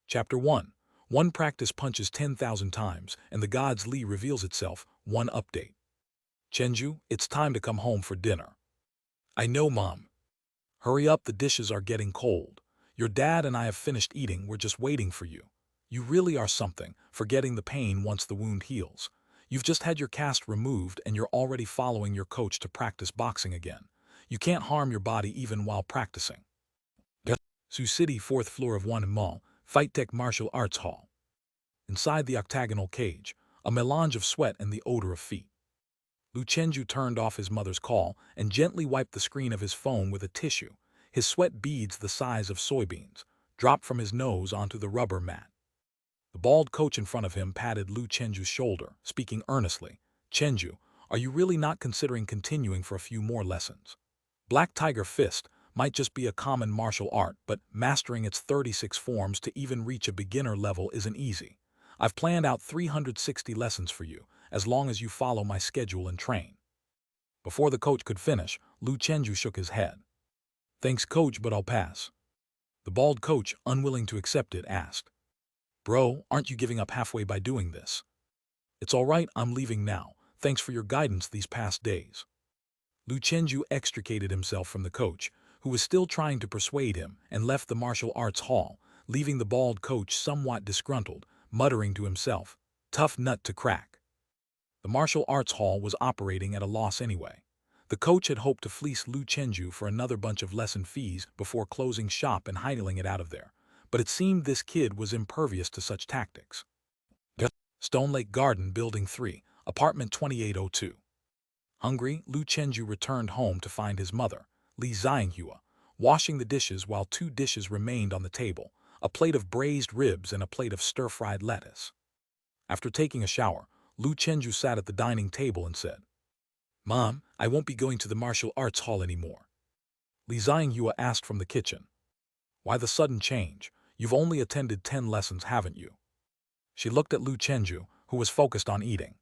Chapter 1. One practice punches 10,000 times, and the God's Lee reveals itself. One update. Chenju, it's time to come home for dinner. I know, Mom. Hurry up, the dishes are getting cold. Your dad and I have finished eating, we're just waiting for you. You really are something, forgetting the pain once the wound heals. You've just had your cast removed and you're already following your coach to practice boxing again. You can't harm your body even while practicing. Sioux City, 4th floor of One Mall, Fight Tech Martial Arts Hall. Inside the octagonal cage, a melange of sweat and the odor of feet. Lu Chenju turned off his mother's call and gently wiped the screen of his phone with a tissue. His sweat beads the size of soybeans dropped from his nose onto the rubber mat. The bald coach in front of him patted Lu Chenju's shoulder, speaking earnestly. Chenju, are you really not considering continuing for a few more lessons? Black Tiger Fist might just be a common martial art, but mastering its 36 forms to even reach a beginner level isn't easy. I've planned out 360 lessons for you, as long as you follow my schedule and train. Before the coach could finish, Lu Chenju shook his head. Thanks, coach, but I'll pass. The bald coach, unwilling to accept it, asked. Bro, aren't you giving up halfway by doing this? It's all right, I'm leaving now. Thanks for your guidance these past days. Lu Chenju extricated himself from the coach, who was still trying to persuade him, and left the martial arts hall, leaving the bald coach somewhat disgruntled, muttering to himself, tough nut to crack. The martial arts hall was operating at a loss anyway. The coach had hoped to fleece Lu Chenju for another bunch of lesson fees before closing shop and hiding it out of there, but it seemed this kid was impervious to such tactics. Stone Lake Garden, Building 3, Apartment 2802. Hungry, Lu Chenju returned home to find his mother, Li Xianghua, washing the dishes while 2 dishes remained on the table, a plate of braised ribs and a plate of stir-fried lettuce. After taking a shower, Lu Chenju sat at the dining table and said, Mom, I won't be going to the martial arts hall anymore. Li Xianghua asked from the kitchen. Why the sudden change? You've only attended 10 lessons, haven't you? She looked at Lu Chenju, who was focused on eating.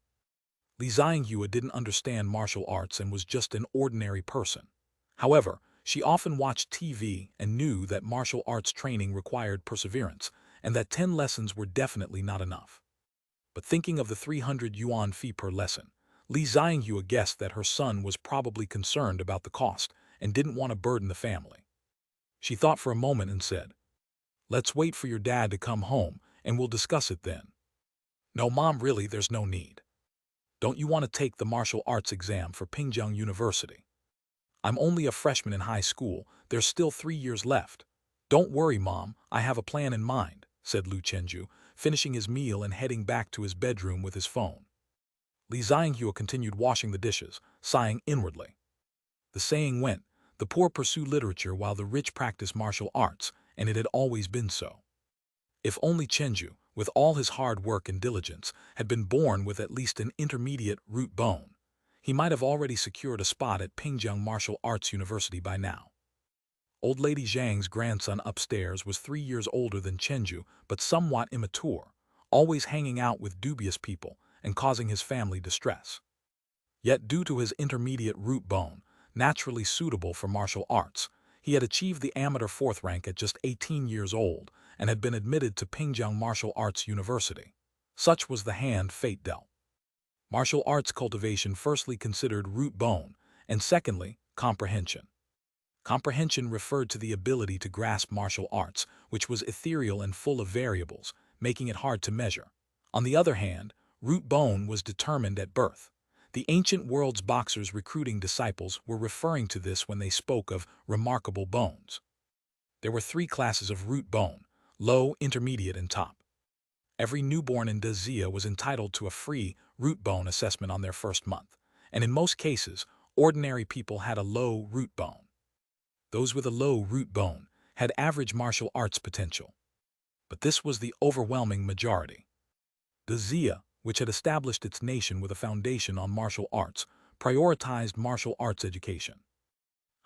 Li Xianghua didn't understand martial arts and was just an ordinary person. However, she often watched TV and knew that martial arts training required perseverance and that 10 lessons were definitely not enough. But thinking of the 300 yuan fee per lesson, Li Xianghua guessed that her son was probably concerned about the cost and didn't want to burden the family. She thought for a moment and said, Let's wait for your dad to come home and we'll discuss it then. No, Mom, really, there's no need. Don't you want to take the martial arts exam for Pingjiang University? I'm only a freshman in high school, there's still 3 years left. Don't worry, Mom, I have a plan in mind, said Lu Chenju, finishing his meal and heading back to his bedroom with his phone. Li Xianghua continued washing the dishes, sighing inwardly. The saying went, the poor pursue literature while the rich practice martial arts, and it had always been so. If only Chenju, with all his hard work and diligence, had been born with at least an intermediate root bone, he might have already secured a spot at Pingjiang Martial Arts University by now. Old Lady Zhang's grandson upstairs was 3 years older than Chenju, but somewhat immature, always hanging out with dubious people and causing his family distress. Yet due to his intermediate root bone, naturally suitable for martial arts, he had achieved the amateur 4th rank at just 18 years old and had been admitted to Pingjiang Martial Arts University. Such was the hand fate dealt. Martial arts cultivation firstly considered root bone, and secondly, comprehension. Comprehension referred to the ability to grasp martial arts, which was ethereal and full of variables, making it hard to measure. On the other hand, root bone was determined at birth. The ancient world's boxers recruiting disciples were referring to this when they spoke of remarkable bones. There were 3 classes of root bone: low, intermediate, and top. Every newborn in Dazia was entitled to a free root bone assessment on their first month, and in most cases, ordinary people had a low root bone. Those with a low root bone had average martial arts potential. But this was the overwhelming majority. Dazia, which had established its nation with a foundation on martial arts, prioritized martial arts education.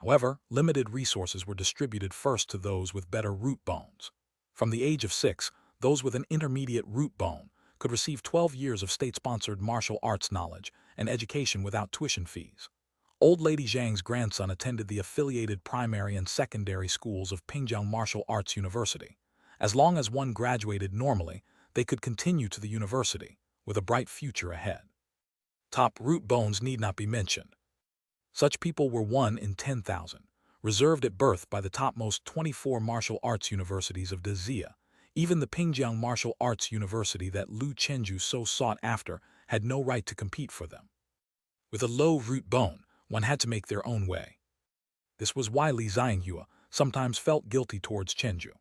However, limited resources were distributed first to those with better root bones. From the age of 6, those with an intermediate root bone could receive 12 years of state-sponsored martial arts knowledge and education without tuition fees. Old Lady Zhang's grandson attended the affiliated primary and secondary schools of Pingjiang Martial Arts University. As long as one graduated normally, they could continue to the university, with a bright future ahead. Top root bones need not be mentioned. Such people were 1 in 10,000, reserved at birth by the topmost 24 martial arts universities of Dezia. Even the Pingjiang Martial Arts University that Lu Chenju so sought after had no right to compete for them. With a low root bone, one had to make their own way. This was why Li Xianghua sometimes felt guilty towards Chenju.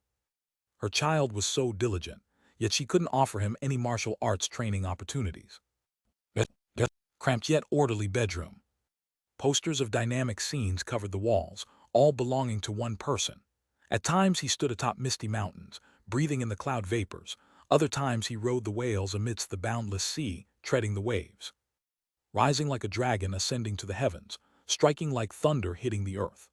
Her child was so diligent, yet she couldn't offer him any martial arts training opportunities. Cramped yet orderly bedroom. Posters of dynamic scenes covered the walls, all belonging to one person. At times he stood atop misty mountains, breathing in the cloud vapors. Other times he rode the whales amidst the boundless sea, treading the waves. Rising like a dragon ascending to the heavens, striking like thunder hitting the earth.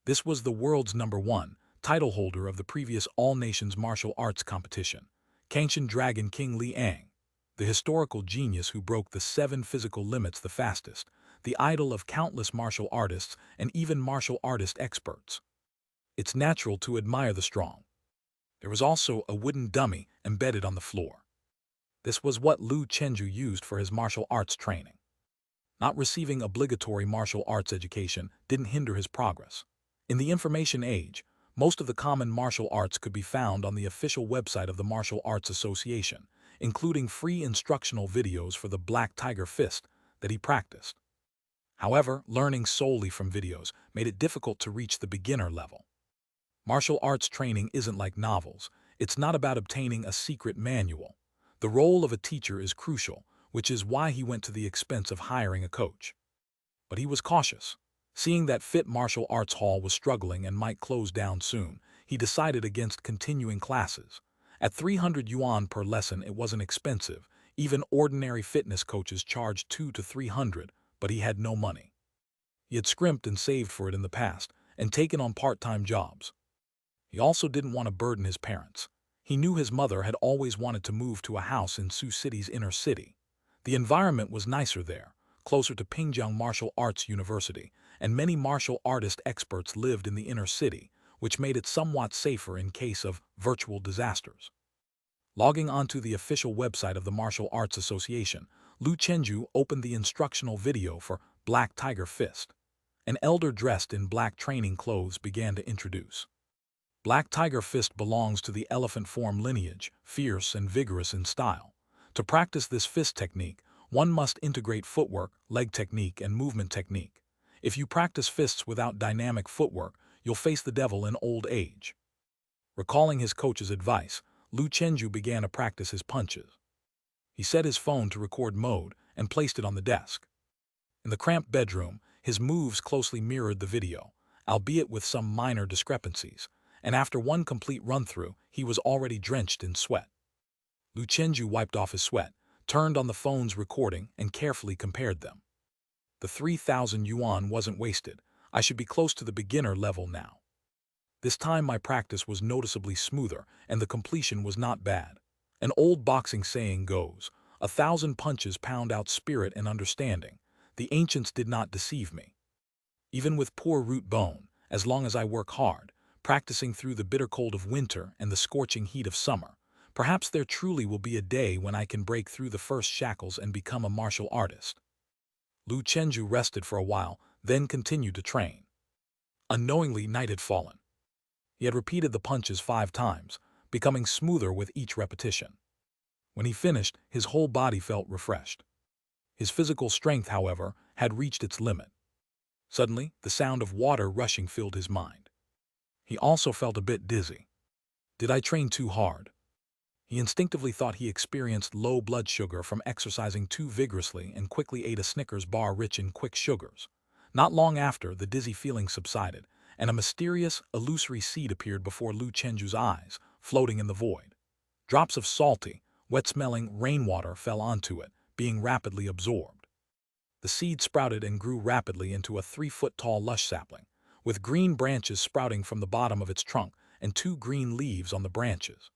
This was the world's #1 title holder of the previous all-nations martial arts competition, Kangshan Dragon King Liang, the historical genius who broke the 7 physical limits the fastest, the idol of countless martial artists and even martial artist experts. It's natural to admire the strong. There was also a wooden dummy embedded on the floor. This was what Lu Chenju used for his martial arts training. Not receiving obligatory martial arts education didn't hinder his progress. In the information age, most of the common martial arts could be found on the official website of the Martial Arts Association, including free instructional videos for the Black Tiger Fist that he practiced. However, learning solely from videos made it difficult to reach the beginner level. Martial arts training isn't like novels. It's not about obtaining a secret manual. The role of a teacher is crucial, which is why he went to the expense of hiring a coach. But he was cautious. Seeing that Fit Martial Arts Hall was struggling and might close down soon, he decided against continuing classes. At 300 yuan per lesson, it wasn't expensive. Even ordinary fitness coaches charged 200 to 300, but he had no money. He had scrimped and saved for it in the past and taken on part-time jobs. He also didn't want to burden his parents. He knew his mother had always wanted to move to a house in Sioux City's inner city. The environment was nicer there, closer to Pingjiang Martial Arts University, and many martial artist experts lived in the inner city, which made it somewhat safer in case of virtual disasters. Logging onto the official website of the Martial Arts Association, Lu Chenju opened the instructional video for Black Tiger Fist. An elder dressed in black training clothes began to introduce. Black Tiger Fist belongs to the elephant form lineage, fierce and vigorous in style. To practice this fist technique, one must integrate footwork, leg technique, and movement technique. If you practice fists without dynamic footwork, you'll face the devil in old age. Recalling his coach's advice, Lu Chenju began to practice his punches. He set his phone to record mode and placed it on the desk. In the cramped bedroom, his moves closely mirrored the video, albeit with some minor discrepancies, and after one complete run-through, he was already drenched in sweat. Lu Chenju wiped off his sweat, turned on the phone's recording, and carefully compared them. The 3,000 yuan wasn't wasted. I should be close to the beginner level now. This time my practice was noticeably smoother, and the completion was not bad. An old boxing saying goes, 1,000 punches pound out spirit and understanding. The ancients did not deceive me. Even with poor root bone, as long as I work hard, practicing through the bitter cold of winter and the scorching heat of summer, perhaps there truly will be a day when I can break through the first shackles and become a martial artist. Lu Chenju rested for a while, then continued to train. Unknowingly, night had fallen. He had repeated the punches 5 times, becoming smoother with each repetition. When he finished, his whole body felt refreshed. His physical strength, however, had reached its limit. Suddenly, the sound of water rushing filled his mind. He also felt a bit dizzy. Did I train too hard? He instinctively thought he experienced low blood sugar from exercising too vigorously and quickly ate a Snickers bar rich in quick sugars. Not long after, the dizzy feeling subsided, and a mysterious, illusory seed appeared before Lu Chenju's eyes, floating in the void. Drops of salty, wet-smelling rainwater fell onto it, being rapidly absorbed. The seed sprouted and grew rapidly into a 3-foot-tall lush sapling, with green branches sprouting from the bottom of its trunk and 2 green leaves on the branches.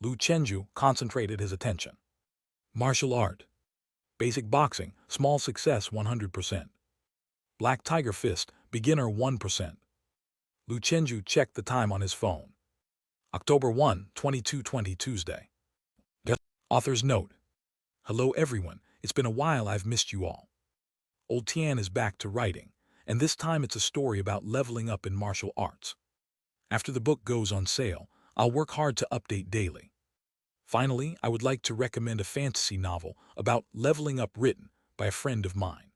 Lu Chenju concentrated his attention. Martial art. Basic boxing, small success 100%. Black Tiger Fist, beginner 1%. Lu Chenju checked the time on his phone. October 1, 2220 Tuesday. Author's note. Hello everyone, it's been a while, I've missed you all. Old Tian is back to writing, and this time it's a story about leveling up in martial arts. After the book goes on sale, I'll work hard to update daily. Finally, I would like to recommend a fantasy novel about leveling up written by a friend of mine.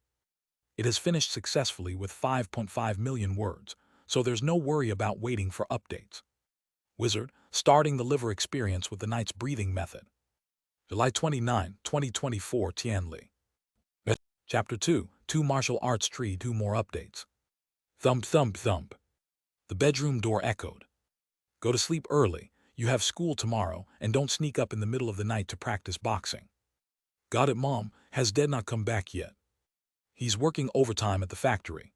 It has finished successfully with 5.5 million words, so there's no worry about waiting for updates. Wizard, starting the liver experience with the Knight's breathing method. July 29, 2024 Tianli. Chapter 2, 2 Martial Arts Tree, 2 more updates. Thump thump thump. The bedroom door echoed. Go to sleep early, you have school tomorrow, and don't sneak up in the middle of the night to practice boxing. Got it, Mom, has Dad not come back yet? He's working overtime at the factory.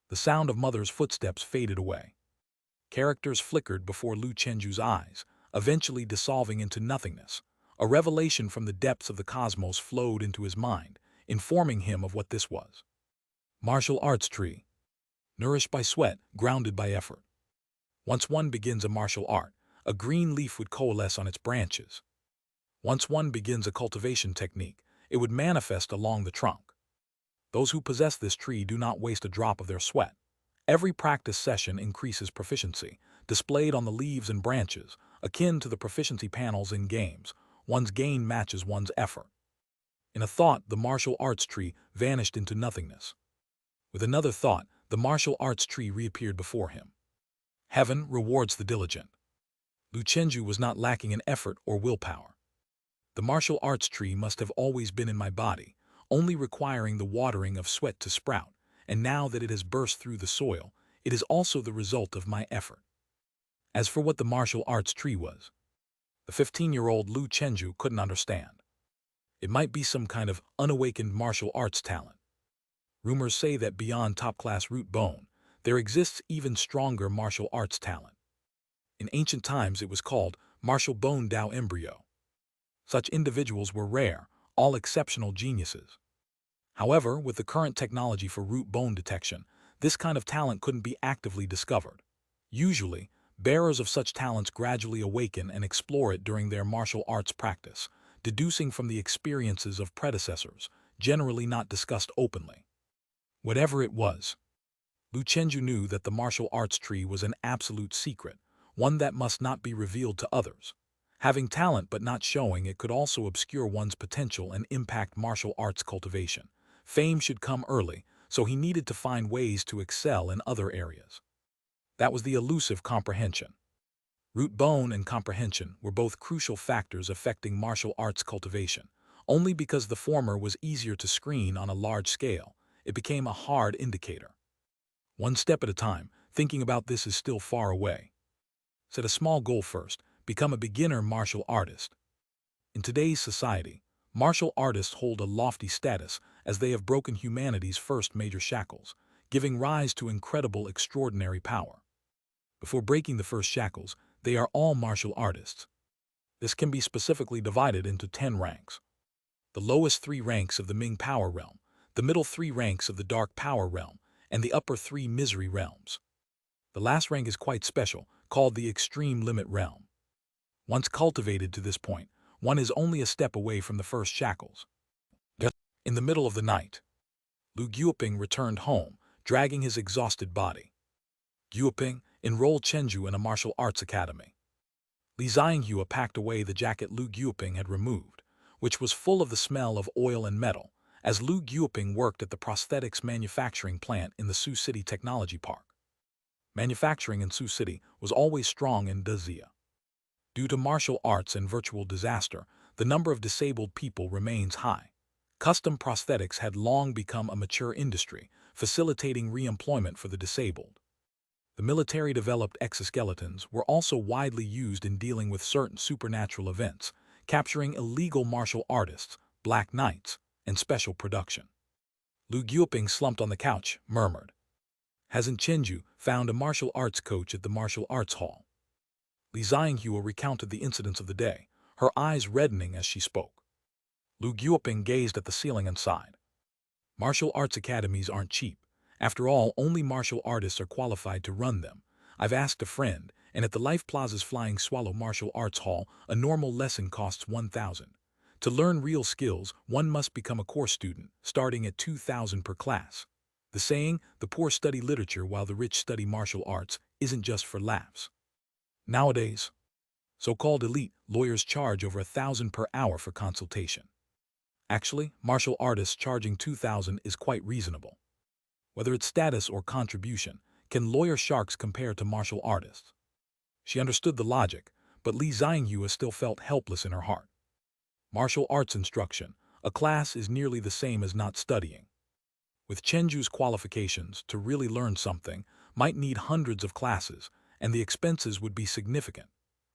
The sound of Mother's footsteps faded away. Characters flickered before Lu Chenju's eyes, eventually dissolving into nothingness. A revelation from the depths of the cosmos flowed into his mind, informing him of what this was. Martial arts tree. Nourished by sweat, grounded by effort. Once one begins a martial art, a green leaf would coalesce on its branches. Once one begins a cultivation technique, it would manifest along the trunk. Those who possess this tree do not waste a drop of their sweat. Every practice session increases proficiency, displayed on the leaves and branches, akin to the proficiency panels in games. One's gain matches one's effort. In a thought, the martial arts tree vanished into nothingness. With another thought, the martial arts tree reappeared before him. Heaven rewards the diligent. Lu Chenju was not lacking in effort or willpower. The martial arts tree must have always been in my body, only requiring the watering of sweat to sprout, and now that it has burst through the soil, it is also the result of my effort. As for what the martial arts tree was, the 15-year-old Lu Chenju couldn't understand. It might be some kind of unawakened martial arts talent. Rumors say that beyond top-class root bone, there exists even stronger martial arts talent. In ancient times it was called martial bone Dao embryo. Such individuals were rare, all exceptional geniuses. However, with the current technology for root bone detection, this kind of talent couldn't be actively discovered. Usually, bearers of such talents gradually awaken and explore it during their martial arts practice, deducing from the experiences of predecessors, generally not discussed openly. Whatever it was, Lu Chenju knew that the martial arts tree was an absolute secret, one that must not be revealed to others. Having talent but not showing it could also obscure one's potential and impact martial arts cultivation. Fame should come early, so he needed to find ways to excel in other areas. That was the elusive comprehension. Root bone and comprehension were both crucial factors affecting martial arts cultivation. Only because the former was easier to screen on a large scale, it became a hard indicator. One step at a time, thinking about this is still far away. Set a small goal first, become a beginner martial artist. In today's society, martial artists hold a lofty status as they have broken humanity's first major shackles, giving rise to incredible, extraordinary power. Before breaking the first shackles, they are all martial artists. This can be specifically divided into 10 ranks. The lowest 3 ranks of the Ming Power Realm, the middle 3 ranks of the Dark Power Realm, and the upper 3 Misery Realms. The last rank is quite special, called the Extreme Limit Realm. Once cultivated to this point, one is only a step away from the first shackles. In the middle of the night, Lu Guoping returned home, dragging his exhausted body. Guoping enrolled Chenju in a martial arts academy. Li Xianghua packed away the jacket Lu Guoping had removed, which was full of the smell of oil and metal, as Lu Guoping worked at the prosthetics manufacturing plant in the Sioux City Technology Park. Manufacturing in Sioux City was always strong in Dezia. Due to martial arts and virtual disaster, the number of disabled people remains high. Custom prosthetics had long become a mature industry, facilitating re-employment for the disabled. The military-developed exoskeletons were also widely used in dealing with certain supernatural events, capturing illegal martial artists, black knights, and special production. Lu Guoping slumped on the couch, murmured. Hasn't Chenju found a martial arts coach at the martial arts hall? Li Xianghua recounted the incidents of the day, her eyes reddening as she spoke. Lu Guoping gazed at the ceiling and sighed. Martial arts academies aren't cheap. After all, only martial artists are qualified to run them. I've asked a friend, and at the Life Plaza's Flying Swallow Martial Arts Hall, a normal lesson costs 1,000. To learn real skills, one must become a course student, starting at 2,000 per class. The saying, "the poor study literature while the rich study martial arts," isn't just for laughs. Nowadays, so-called elite lawyers charge over 1,000 per hour for consultation. Actually, martial artists charging 2,000 is quite reasonable. Whether it's status or contribution, can lawyer sharks compare to martial artists? She understood the logic, but Li Xianghua still felt helpless in her heart. Martial arts instruction, a class is nearly the same as not studying. With Chenju's qualifications, to really learn something, might need hundreds of classes, and the expenses would be significant.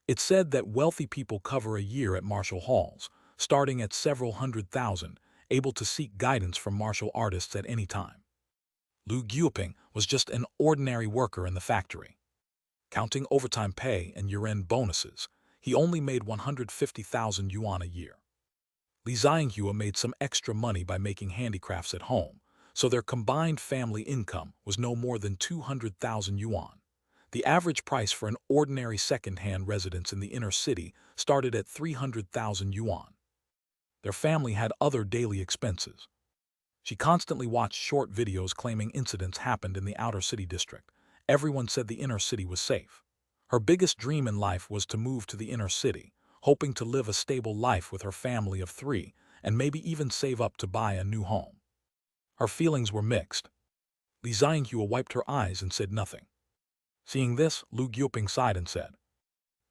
It's said that wealthy people cover a year at martial halls, starting at several 100,000, able to seek guidance from martial artists at any time. Lu Guoping was just an ordinary worker in the factory. Counting overtime pay and year-end bonuses, he only made 150,000 yuan a year. Li Xianghua made some extra money by making handicrafts at home, so their combined family income was no more than 200,000 yuan. The average price for an ordinary second-hand residence in the inner city started at 300,000 yuan. Their family had other daily expenses. She constantly watched short videos claiming incidents happened in the outer city district. Everyone said the inner city was safe. Her biggest dream in life was to move to the inner city, hoping to live a stable life with her family of 3, and maybe even save up to buy a new home. Her feelings were mixed. Li Xianghua wiped her eyes and said nothing. Seeing this, Lu Guoping sighed and said,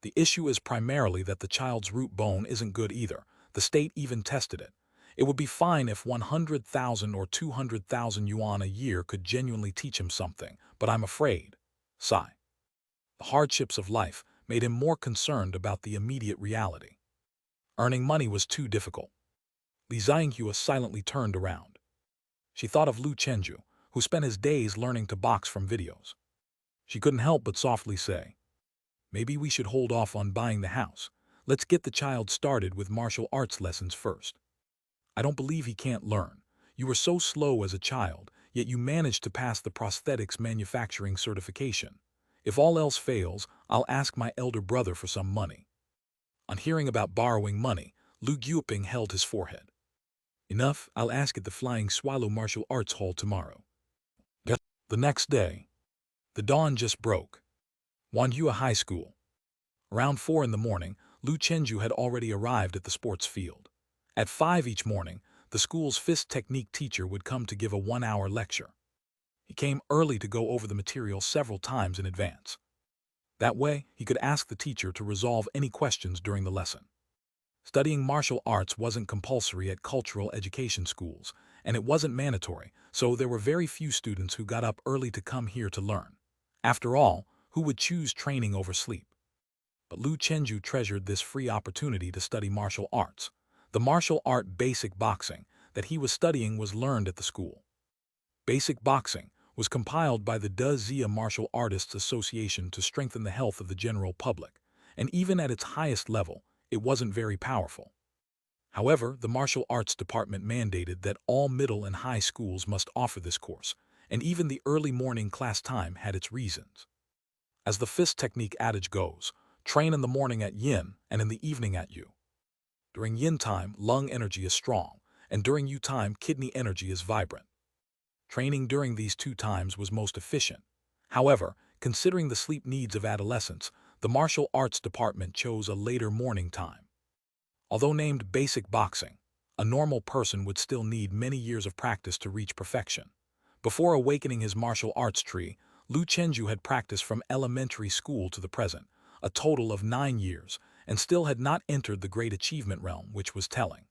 "The issue is primarily that the child's root bone isn't good either. The state even tested it. It would be fine if 100,000 or 200,000 yuan a year could genuinely teach him something, but I'm afraid." Sigh. The hardships of life made him more concerned about the immediate reality. Earning money was too difficult. Li Xianghua silently turned around. She thought of Lu Chenju, who spent his days learning to box from videos. She couldn't help but softly say, "Maybe we should hold off on buying the house. Let's get the child started with martial arts lessons first. I don't believe he can't learn. You were so slow as a child, yet you managed to pass the prosthetics manufacturing certification. If all else fails, I'll ask my elder brother for some money." On hearing about borrowing money, Lu Guoping held his forehead. "Enough, I'll ask at the Flying Swallow Martial Arts Hall tomorrow." The next day, the dawn just broke. Wanhua High School. Around 4 in the morning, Lu Chenju had already arrived at the sports field. At 5 each morning, the school's fist technique teacher would come to give a 1-hour lecture. He came early to go over the material several times in advance. That way, he could ask the teacher to resolve any questions during the lesson. Studying martial arts wasn't compulsory at cultural education schools, and it wasn't mandatory, so there were very few students who got up early to come here to learn. After all, who would choose training over sleep? But Lu Chenju treasured this free opportunity to study martial arts. The martial art basic boxing that he was studying was learned at the school. Basic boxing was compiled by the De Zia Martial Artists Association to strengthen the health of the general public, and even at its highest level, it wasn't very powerful. However, the martial arts department mandated that all middle and high schools must offer this course, and even the early morning class time had its reasons. As the fist technique adage goes, train in the morning at yin and in the evening at yu. During yin time, lung energy is strong, and during yu time, kidney energy is vibrant. Training during these 2 times was most efficient. However, considering the sleep needs of adolescents, the martial arts department chose a later morning time. Although named basic boxing, a normal person would still need many years of practice to reach perfection. Before awakening his martial arts tree, Lu Chenju had practiced from elementary school to the present, a total of 9 years, and still had not entered the great achievement realm, which was telling.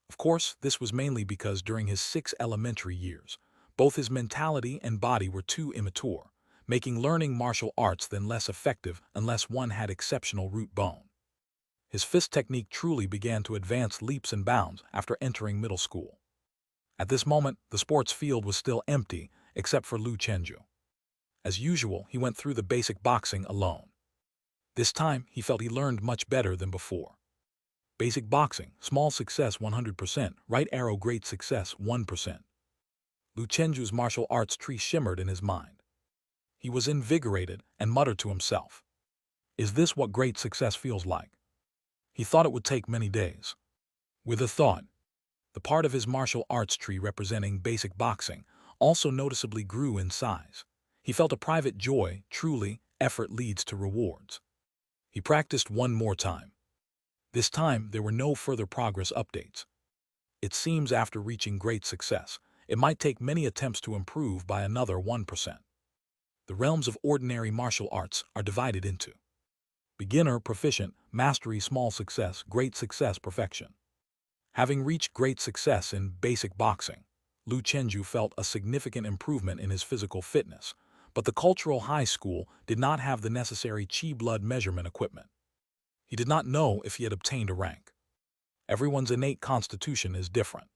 Of course, this was mainly because during his 6 elementary years, both his mentality and body were too immature, making learning martial arts then less effective unless one had exceptional root bone. His fist technique truly began to advance leaps and bounds after entering middle school. At this moment, the sports field was still empty, except for Lu Chenju. As usual, he went through the basic boxing alone. This time, he felt he learned much better than before. Basic boxing, small success 100%, right arrow great success 1%. Lu Chenju's martial arts tree shimmered in his mind. He was invigorated and muttered to himself, Is this what great success feels like? He thought it would take many days. With a thought, the part of his martial arts tree representing basic boxing also noticeably grew in size. He felt a private joy. Truly, effort leads to rewards. He practiced one more time. This time, there were no further progress updates. It seems after reaching great success, it might take many attempts to improve by another 1%. The realms of ordinary martial arts are divided into beginner, proficient, mastery, small success, great success, perfection. Having reached great success in basic boxing, Lu Chenju felt a significant improvement in his physical fitness, but the cultural high school did not have the necessary qi blood measurement equipment. He did not know if he had obtained a rank. Everyone's innate constitution is different.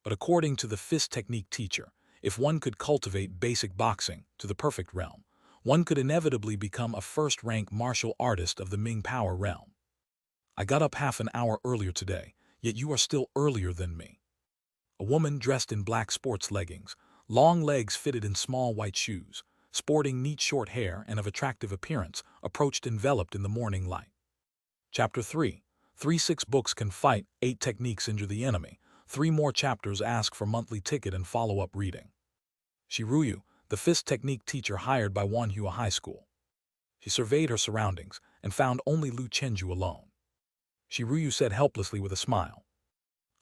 But according to the fist technique teacher, if one could cultivate basic boxing to the perfect realm, one could inevitably become a first-rank martial artist of the Ming power realm. I got up half an hour earlier today, yet you are still earlier than me. A woman dressed in black sports leggings, long legs fitted in small white shoes, sporting neat short hair and of attractive appearance, approached enveloped in the morning light. Chapter 3. 6 books can fight, 8 techniques injure the enemy, 3 more chapters ask for monthly ticket and follow-up reading. Shiruyu, the fist technique teacher hired by Wanhua High School. She surveyed her surroundings and found only Lu Chenju alone. Shiruyu said helplessly with a smile,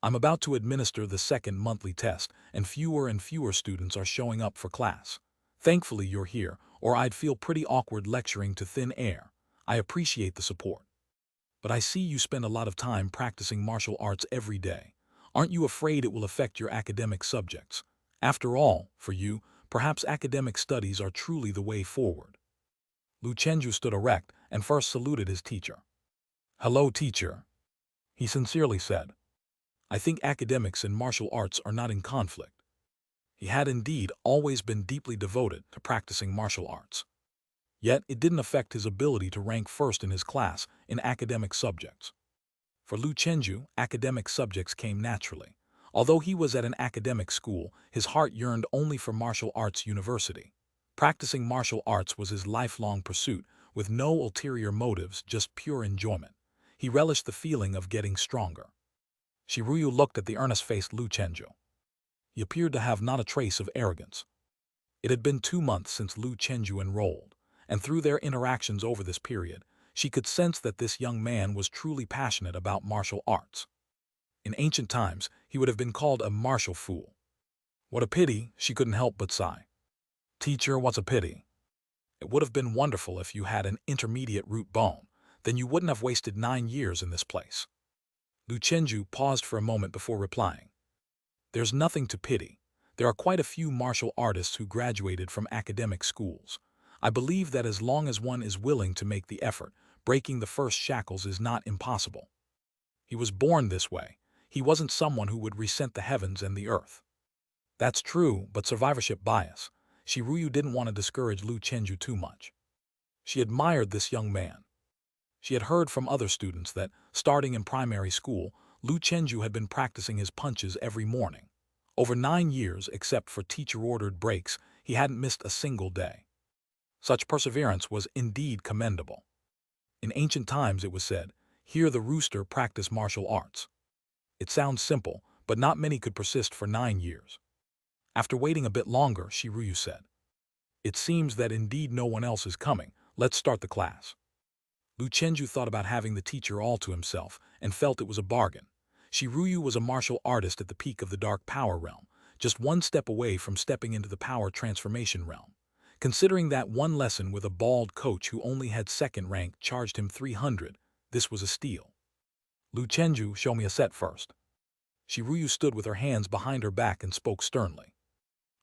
I'm about to administer the second monthly test, and fewer students are showing up for class. Thankfully you're here, or I'd feel pretty awkward lecturing to thin air. I appreciate the support. But I see you spend a lot of time practicing martial arts every day. Aren't you afraid it will affect your academic subjects? After all, for you, perhaps academic studies are truly the way forward. Lu Chenju stood erect and first saluted his teacher. Hello, teacher, he sincerely said. I think academics and martial arts are not in conflict. He had indeed always been deeply devoted to practicing martial arts. Yet it didn't affect his ability to rank first in his class in academic subjects. For Lu Chenju, academic subjects came naturally. Although he was at an academic school, his heart yearned only for martial arts university. Practicing martial arts was his lifelong pursuit, with no ulterior motives, just pure enjoyment. He relished the feeling of getting stronger. Shiruyu looked at the earnest-faced Lu Chenju. He appeared to have not a trace of arrogance. It had been 2 months since Lu Chenju enrolled, and through their interactions over this period, she could sense that this young man was truly passionate about martial arts. In ancient times, he would have been called a martial fool. What a pity, she couldn't help but sigh. Teacher, what's a pity? It would have been wonderful if you had an intermediate root bone, then you wouldn't have wasted 9 years in this place. Lu Chenju paused for a moment before replying. There's nothing to pity. There are quite a few martial artists who graduated from academic schools. I believe that as long as one is willing to make the effort, breaking the first shackles is not impossible. He was born this way. He wasn't someone who would resent the heavens and the earth. That's true, but survivorship bias. Shiruyu didn't want to discourage Lu Chenju too much. She admired this young man. She had heard from other students that, starting in primary school, Lu Chenju had been practicing his punches every morning. Over 9 years, except for teacher-ordered breaks, he hadn't missed a single day. Such perseverance was indeed commendable. In ancient times it was said, "Hear the rooster practice martial arts." It sounds simple, but not many could persist for 9 years. After waiting a bit longer, Shiruyu said, "It seems that indeed no one else is coming. Let's start the class." Lu Chenju thought about having the teacher all to himself and felt it was a bargain. Shiruyu was a martial artist at the peak of the dark power realm, just one step away from stepping into the power transformation realm. Considering that one lesson with a bald coach who only had second rank charged him 300, this was a steal. Lu Chenju, show me a set first. Shiruyu stood with her hands behind her back and spoke sternly.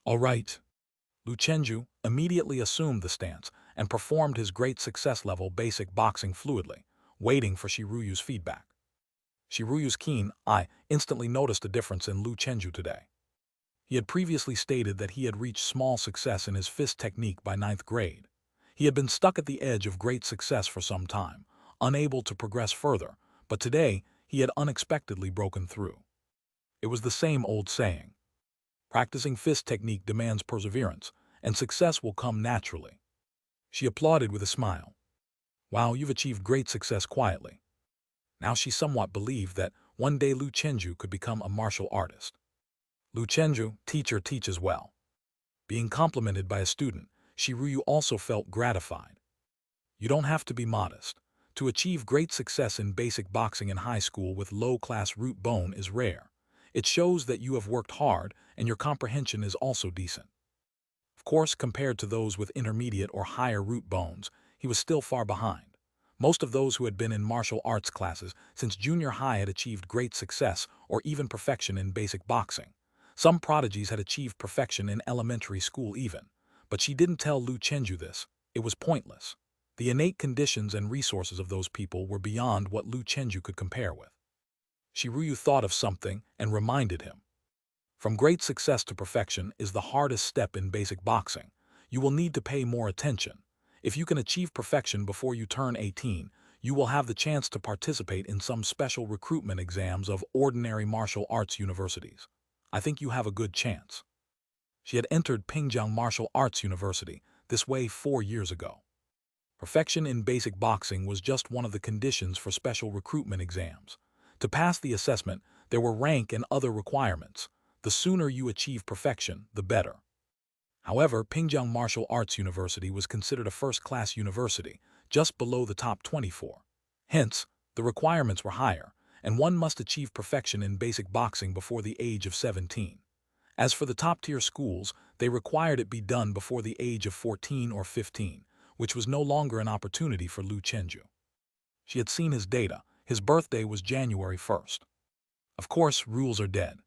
All right. Lu Chenju immediately assumed the stance and performed his great success level basic boxing fluidly, waiting for Shiruyu's feedback. Shiruyu's keen eye instantly noticed a difference in Lu Chenju today. He had previously stated that he had reached small success in his fist technique by 9th grade. He had been stuck at the edge of great success for some time, unable to progress further, but today he had unexpectedly broken through. It was the same old saying. Practicing fist technique demands perseverance, and success will come naturally. She applauded with a smile. Wow, you've achieved great success quietly. Now she somewhat believed that one day Lu Chenju could become a martial artist. Lu Chenju, teacher, teaches well. Being complimented by a student, Shiruyu also felt gratified. You don't have to be modest. To achieve great success in basic boxing in high school with low-class root bone is rare. It shows that you have worked hard and your comprehension is also decent. Of course, compared to those with intermediate or higher root bones, he was still far behind. Most of those who had been in martial arts classes since junior high had achieved great success or even perfection in basic boxing. Some prodigies had achieved perfection in elementary school even, but she didn't tell Lu Chenju this. It was pointless. The innate conditions and resources of those people were beyond what Lu Chenju could compare with. Shiruyu thought of something and reminded him. From great success to perfection is the hardest step in basic boxing. You will need to pay more attention. If you can achieve perfection before you turn 18, you will have the chance to participate in some special recruitment exams of ordinary martial arts universities. I think you have a good chance. She had entered Pingjiang Martial Arts University this way 4 years ago. Perfection in basic boxing was just one of the conditions for special recruitment exams. To pass the assessment, there were rank and other requirements. The sooner you achieve perfection, the better. However, Pingjiang Martial Arts University was considered a first-class university, just below the top 24. Hence, the requirements were higher, and one must achieve perfection in basic boxing before the age of 17. As for the top-tier schools, they required it be done before the age of 14 or 15, which was no longer an opportunity for Lu Chenju. She had seen his data. His birthday was January 1st. Of course, rules are dead.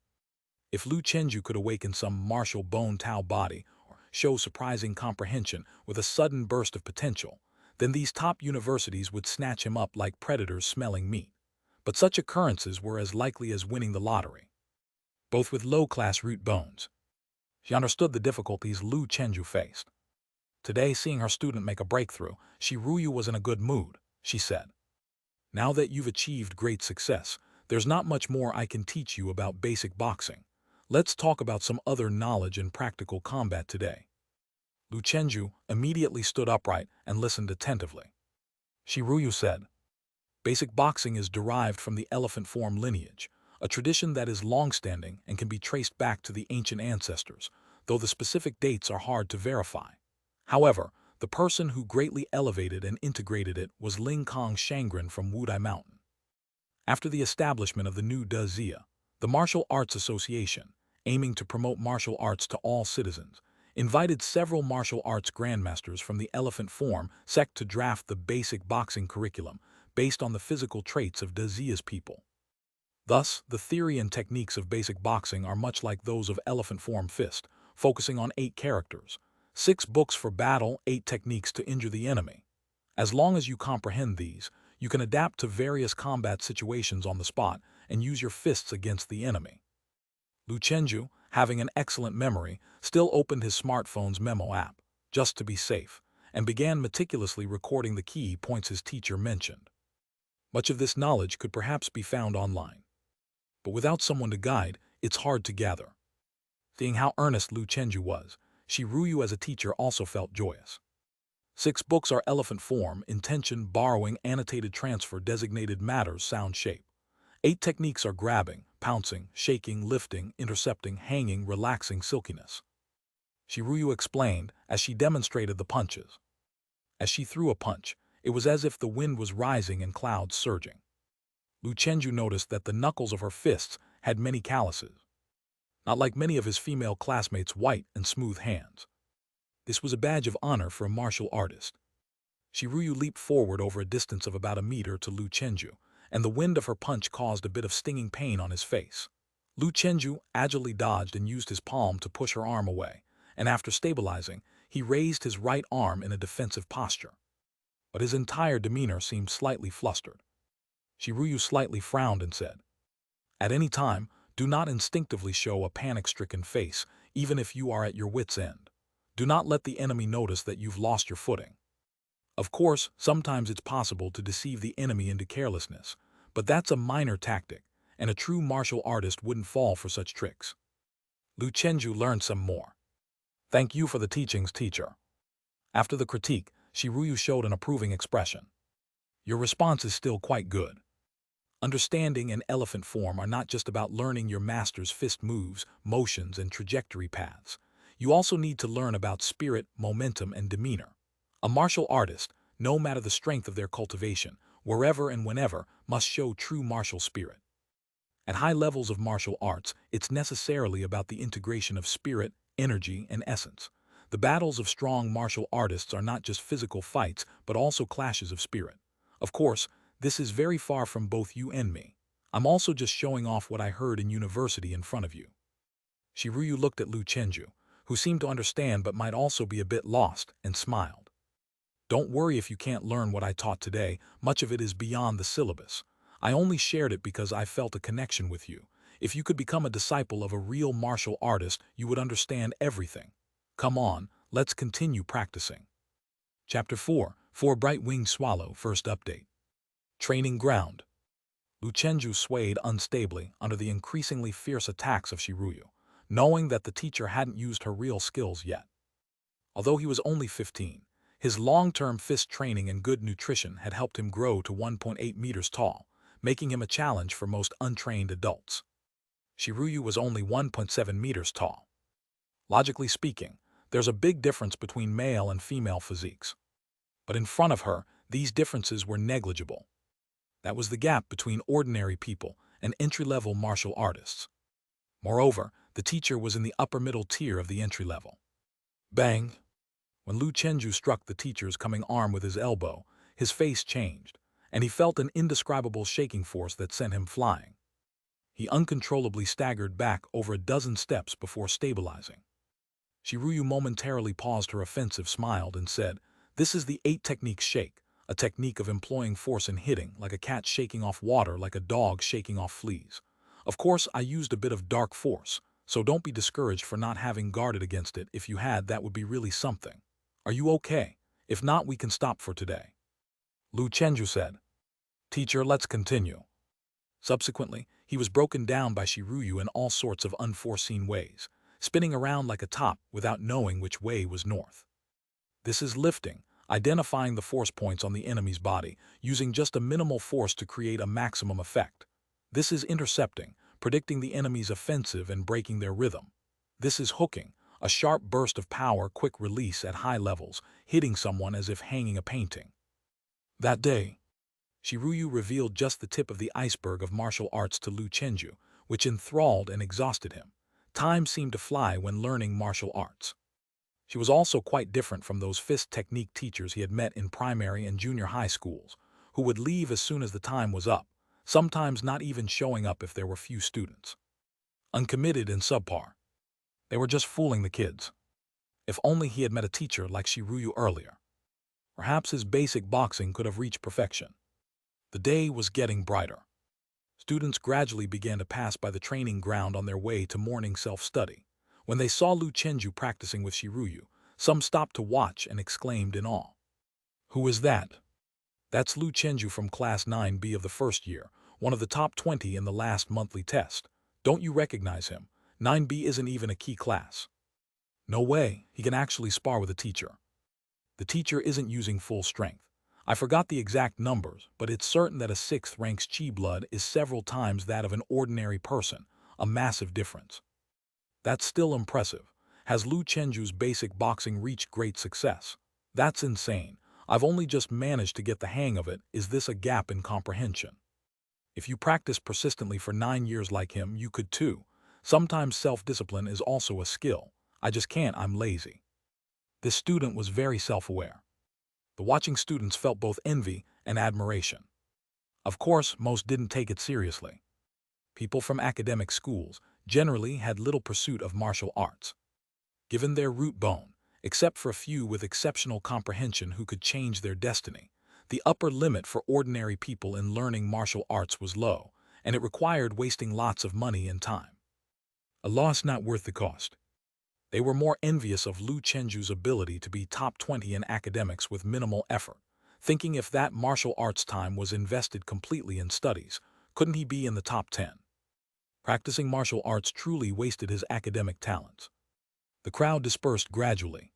If Lu Chenju could awaken some martial bone Tao body or show surprising comprehension with a sudden burst of potential, then these top universities would snatch him up like predators smelling meat. But such occurrences were as likely as winning the lottery. Both with low-class root bones. She understood the difficulties Lu Chenju faced. Today, seeing her student make a breakthrough, Shiruyu was in a good mood, she said. Now that you've achieved great success, there's not much more I can teach you about basic boxing. Let's talk about some other knowledge in practical combat today. Lu Chenju immediately stood upright and listened attentively. Shiruyu said, basic boxing is derived from the elephant form lineage, a tradition that is long-standing and can be traced back to the ancient ancestors, though the specific dates are hard to verify. However, the person who greatly elevated and integrated it was Ling Kong Shangren from Wudai Mountain. After the establishment of the new De Zia, the Martial Arts Association, aiming to promote martial arts to all citizens, invited several martial arts grandmasters from the elephant form sect to draft the basic boxing curriculum based on the physical traits of De Zia's people. Thus, the theory and techniques of basic boxing are much like those of elephant form fist, focusing on 8 characters, 6 books for battle, 8 techniques to injure the enemy. As long as you comprehend these, you can adapt to various combat situations on the spot and use your fists against the enemy. Lu Chenju, having an excellent memory, still opened his smartphone's memo app, just to be safe, and began meticulously recording the key points his teacher mentioned. Much of this knowledge could perhaps be found online. But without someone to guide, it's hard to gather. Seeing how earnest Lu Chenju was, Shiruyu as a teacher also felt joyous. 6 books are elephant form, intention, borrowing, annotated transfer, designated matters, sound shape. 8 techniques are grabbing, pouncing, shaking, lifting, intercepting, hanging, relaxing, silkiness. Shiruyu explained as she demonstrated the punches. As she threw a punch, it was as if the wind was rising and clouds surging. Lu Chenju noticed that the knuckles of her fists had many calluses. Not like many of his female classmates' white and smooth hands. This was a badge of honor for a martial artist. Shiruyu leaped forward over a distance of about a meter to Lu Chenju, and the wind of her punch caused a bit of stinging pain on his face. Lu Chenju agilely dodged and used his palm to push her arm away, and after stabilizing, he raised his right arm in a defensive posture. But his entire demeanor seemed slightly flustered. Shiruyu slightly frowned and said, "At any time, do not instinctively show a panic-stricken face, even if you are at your wit's end. Do not let the enemy notice that you've lost your footing. Of course, sometimes it's possible to deceive the enemy into carelessness, but that's a minor tactic, and a true martial artist wouldn't fall for such tricks." Lu Chenju learned some more. "Thank you for the teachings, teacher." After the critique, Shiruyu showed an approving expression. Your response is still quite good. Understanding and elephant form are not just about learning your master's fist moves, motions, and trajectory paths. You also need to learn about spirit, momentum, and demeanor. A martial artist, no matter the strength of their cultivation, wherever and whenever, must show true martial spirit. At high levels of martial arts, it's necessarily about the integration of spirit, energy, and essence. The battles of strong martial artists are not just physical fights, but also clashes of spirit. Of course, this is very far from both you and me. I'm also just showing off what I heard in university in front of you. Shiryu looked at Lu Chenju, who seemed to understand but might also be a bit lost, and smiled. Don't worry if you can't learn what I taught today, much of it is beyond the syllabus. I only shared it because I felt a connection with you. If you could become a disciple of a real martial artist, you would understand everything. Come on, let's continue practicing. Chapter 4, For Bright-Winged Swallow, First Update. Training Ground. Lu Chenju swayed unstably under the increasingly fierce attacks of Shiryu, knowing that the teacher hadn't used her real skills yet. Although he was only 15, his long-term fist training and good nutrition had helped him grow to 1.8 meters tall, making him a challenge for most untrained adults. Shiryu was only 1.7 meters tall. Logically speaking, there's a big difference between male and female physiques. But in front of her, these differences were negligible. That was the gap between ordinary people and entry-level martial artists. Moreover, the teacher was in the upper middle tier of the entry level. Bang! When Lu Chenju struck the teacher's coming arm with his elbow, his face changed, and he felt an indescribable shaking force that sent him flying. He uncontrollably staggered back over a dozen steps before stabilizing. Shiryu momentarily paused her offensive, smiled, and said, "This is the 8-technique shake, a technique of employing force in hitting, like a cat shaking off water, like a dog shaking off fleas. Of course, I used a bit of dark force, so don't be discouraged for not having guarded against it. If you had, that would be really something. Are you okay? If not, we can stop for today." Lu Chenju said, "Teacher, let's continue." Subsequently, he was broken down by Shiryu in all sorts of unforeseen ways, spinning around like a top without knowing which way was north. This is lifting, identifying the force points on the enemy's body, using just a minimal force to create a maximum effect. This is intercepting, predicting the enemy's offensive and breaking their rhythm. This is hooking, a sharp burst of power, quick release at high levels, hitting someone as if hanging a painting. That day, Shiryu revealed just the tip of the iceberg of martial arts to Lu Chenju, which enthralled and exhausted him. Time seemed to fly when learning martial arts. She was also quite different from those fist technique teachers he had met in primary and junior high schools, who would leave as soon as the time was up, sometimes not even showing up if there were few students. Uncommitted and subpar. They were just fooling the kids. If only he had met a teacher like Shiryu earlier. Perhaps his basic boxing could have reached perfection. The day was getting brighter. Students gradually began to pass by the training ground on their way to morning self-study. When they saw Lu Chenju practicing with Shiryu, some stopped to watch and exclaimed in awe. "Who is that?" "That's Lu Chenju from Class 9B of the first year, one of the top 20 in the last monthly test. Don't you recognize him? 9B isn't even a key class." "No way, he can actually spar with a teacher." "The teacher isn't using full strength. I forgot the exact numbers, but it's certain that a 6th rank's chi blood is several times that of an ordinary person, a massive difference." "That's still impressive. Has Lu Chenju's basic boxing reached great success?" "That's insane. I've only just managed to get the hang of it. Is this a gap in comprehension?" "If you practice persistently for 9 years like him, you could too. Sometimes self-discipline is also a skill. I just can't, I'm lazy." This student was very self-aware. The watching students felt both envy and admiration. Of course, most didn't take it seriously. People from academic schools generally had little pursuit of martial arts. Given their root bone, except for a few with exceptional comprehension who could change their destiny, the upper limit for ordinary people in learning martial arts was low, and it required wasting lots of money and time. A loss not worth the cost. They were more envious of Lu Chenju's ability to be top 20 in academics with minimal effort, thinking if that martial arts time was invested completely in studies, couldn't he be in the top 10? Practicing martial arts truly wasted his academic talents. The crowd dispersed gradually.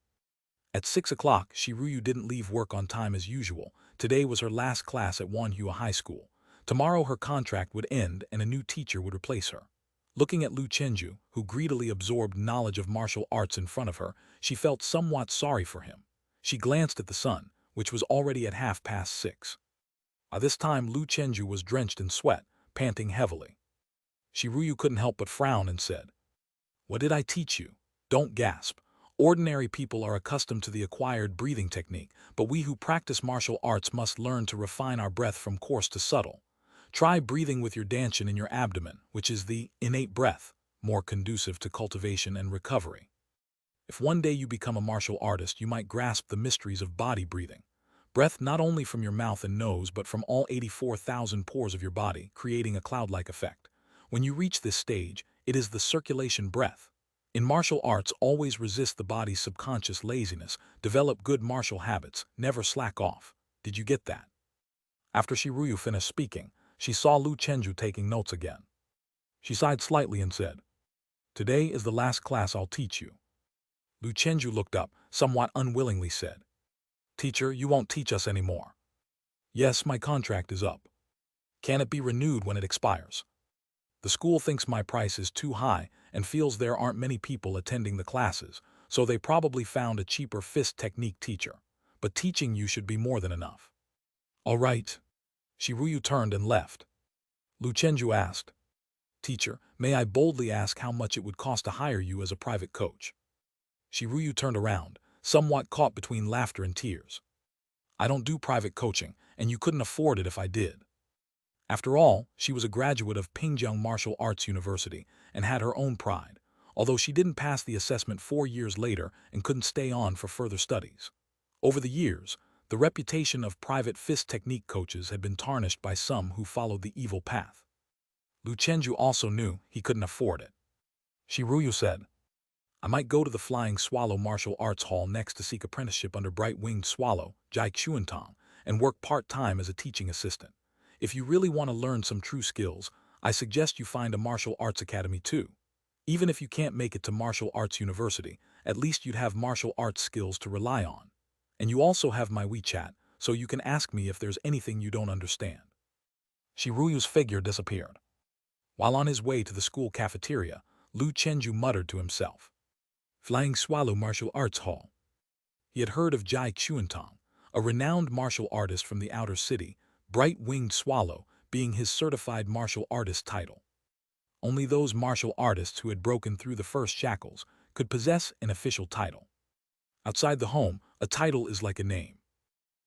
At 6 o'clock, Shiryu didn't leave work on time as usual, Today was her last class at Wanhua High School. Tomorrow her contract would end and a new teacher would replace her. Looking at Lu Chenju, who greedily absorbed knowledge of martial arts in front of her, she felt somewhat sorry for him. She glanced at the sun, which was already at 6:30. By this time Lu Chenju was drenched in sweat, panting heavily. Shiruyu couldn't help but frown and said, "What did I teach you? Don't gasp. Ordinary people are accustomed to the acquired breathing technique, but we who practice martial arts must learn to refine our breath from coarse to subtle. Try breathing with your danshin in your abdomen, which is the innate breath, more conducive to cultivation and recovery. If one day you become a martial artist, you might grasp the mysteries of body breathing. Breath not only from your mouth and nose, but from all 84,000 pores of your body, creating a cloud-like effect. When you reach this stage, it is the circulation breath. In martial arts, always resist the body's subconscious laziness, develop good martial habits, never slack off. Did you get that?" After Shiruyu finished speaking, she saw Lu Chenju taking notes again. She sighed slightly and said, "Today is the last class I'll teach you." Lu Chenju looked up, somewhat unwillingly said, "Teacher, you won't teach us anymore." "Yes, my contract is up. Can it be renewed when it expires? The school thinks my price is too high and feels there aren't many people attending the classes, so they probably found a cheaper fist technique teacher. But teaching you should be more than enough." "All right." Shiruyu turned and left. Lu Chenju asked, "Teacher, may I boldly ask how much it would cost to hire you as a private coach?" Shiruyu turned around, somewhat caught between laughter and tears. "I don't do private coaching, and you couldn't afford it if I did." After all, she was a graduate of Pingjiang Martial Arts University and had her own pride, although she didn't pass the assessment 4 years later and couldn't stay on for further studies. Over the years, the reputation of private fist technique coaches had been tarnished by some who followed the evil path. Lu Chenju also knew he couldn't afford it. Shiruyu said, "I might go to the Flying Swallow Martial Arts Hall next to seek apprenticeship under Bright-Winged Swallow, Jai Xuantong, and work part-time as a teaching assistant. If you really want to learn some true skills, I suggest you find a martial arts academy too. Even if you can't make it to martial arts university, at least you'd have martial arts skills to rely on. And you also have my WeChat, so you can ask me if there's anything you don't understand." Shiruyu's figure disappeared. While on his way to the school cafeteria, Lu Chenju muttered to himself, "Flying Swallow Martial Arts Hall." He had heard of Jai Xuantong, a renowned martial artist from the outer city, Bright-Winged Swallow being his certified martial artist title. Only those martial artists who had broken through the first shackles could possess an official title. Outside the home, a title is like a name.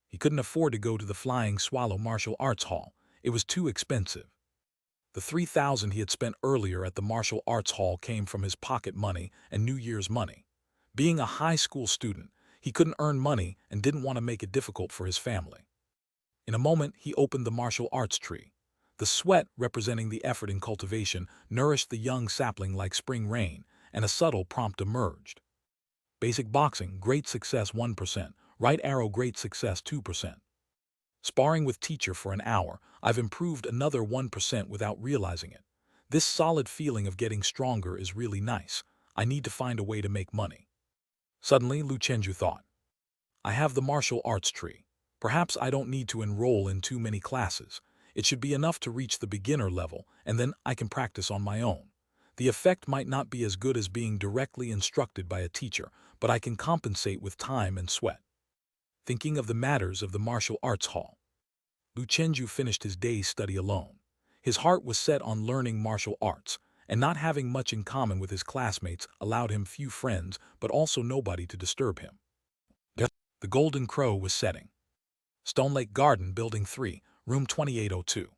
He couldn't afford to go to the Flying Swallow Martial Arts Hall. It was too expensive. The 3,000 he had spent earlier at the martial arts hall came from his pocket money and New Year's money. Being a high school student, he couldn't earn money and didn't want to make it difficult for his family. In a moment, he opened the martial arts tree. The sweat, representing the effort in cultivation, nourished the young sapling like spring rain, and a subtle prompt emerged. Basic boxing, great success 1%. Right arrow, great success 2%. Sparring with teacher for an hour, I've improved another 1% without realizing it. This solid feeling of getting stronger is really nice. I need to find a way to make money. Suddenly, Lu Chenju thought, I have the martial arts tree. Perhaps I don't need to enroll in too many classes. It should be enough to reach the beginner level, and then I can practice on my own. The effect might not be as good as being directly instructed by a teacher, but I can compensate with time and sweat. Thinking of the matters of the martial arts hall, Lu Chenju finished his day's study alone. His heart was set on learning martial arts, and not having much in common with his classmates allowed him few friends, but also nobody to disturb him. The golden crow was setting. Stone Lake Garden, Building 3, Room 2802.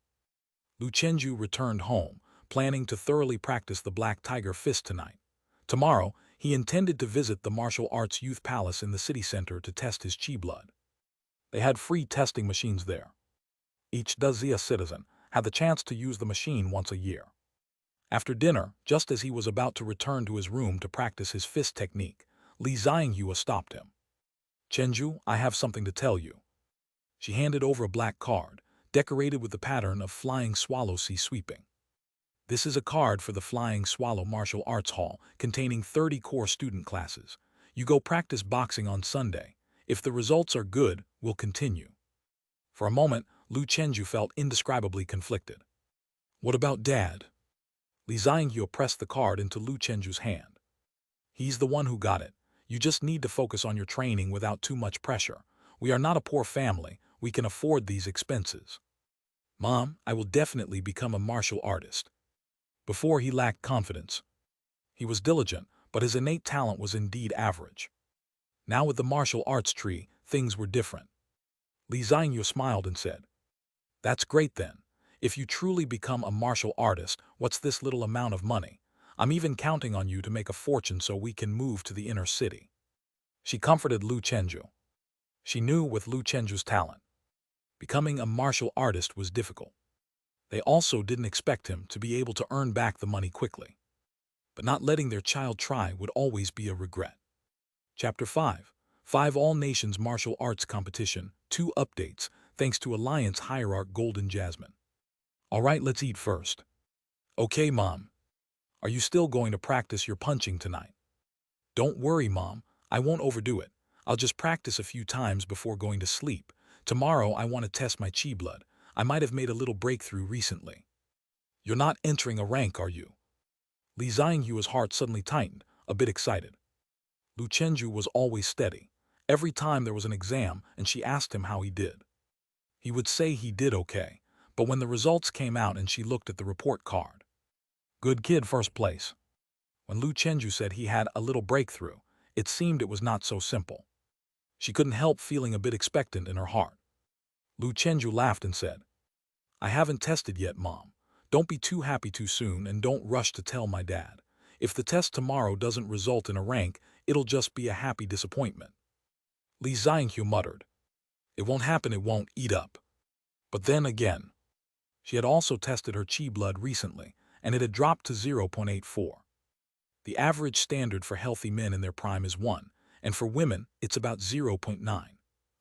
Lu Chenju returned home, planning to thoroughly practice the Black Tiger Fist tonight. Tomorrow, he intended to visit the Martial Arts Youth Palace in the city center to test his chi blood. They had free testing machines there. Each Dazia citizen had the chance to use the machine once a year. After dinner, just as he was about to return to his room to practice his fist technique, Li Xianghua stopped him. "Chenju, I have something to tell you." She handed over a black card, decorated with the pattern of Flying Swallow Sea Sweeping. "This is a card for the Flying Swallow Martial Arts Hall, containing 30 core student classes. You go practice boxing on Sunday. If the results are good, we'll continue." For a moment, Lu Chenju felt indescribably conflicted. What about Dad? Li Xianghua pressed the card into Lu Chenju's hand. He's the one who got it. You just need to focus on your training without too much pressure. We are not a poor family. We can afford these expenses. Mom, I will definitely become a martial artist. Before, he lacked confidence. He was diligent, but his innate talent was indeed average. Now with the martial arts tree, things were different. Li Xianghua smiled and said, That's great then. If you truly become a martial artist, what's this little amount of money? I'm even counting on you to make a fortune so we can move to the inner city. She comforted Lu Chenju. She knew with Lu Chenju's talent, becoming a martial artist was difficult. They also didn't expect him to be able to earn back the money quickly. But not letting their child try would always be a regret. Chapter 5. 5 All Nations Martial Arts Competition, 2 updates, thanks to Alliance Hierarch Golden Jasmine. Alright, let's eat first. Okay, Mom. Are you still going to practice your punching tonight? Don't worry, Mom. I won't overdo it. I'll just practice a few times before going to sleep. Tomorrow I want to test my chi blood. I might have made a little breakthrough recently. You're not entering a rank, are you? Li Xianghua's heart suddenly tightened, a bit excited. Lu Chenju was always steady. Every time there was an exam and she asked him how he did, he would say he did okay. But when the results came out and she looked at the report card, good kid, first place. When Lu Chenju said he had a little breakthrough, it seemed it was not so simple. She couldn't help feeling a bit expectant in her heart. Lu Chenju laughed and said, I haven't tested yet, Mom. Don't be too happy too soon and don't rush to tell my dad. If the test tomorrow doesn't result in a rank, it'll just be a happy disappointment. Li Xianghua muttered, It won't happen, it won't, eat up. But then again, she had also tested her chi blood recently, and it had dropped to 0.84. The average standard for healthy men in their prime is 1, and for women, it's about 0.9.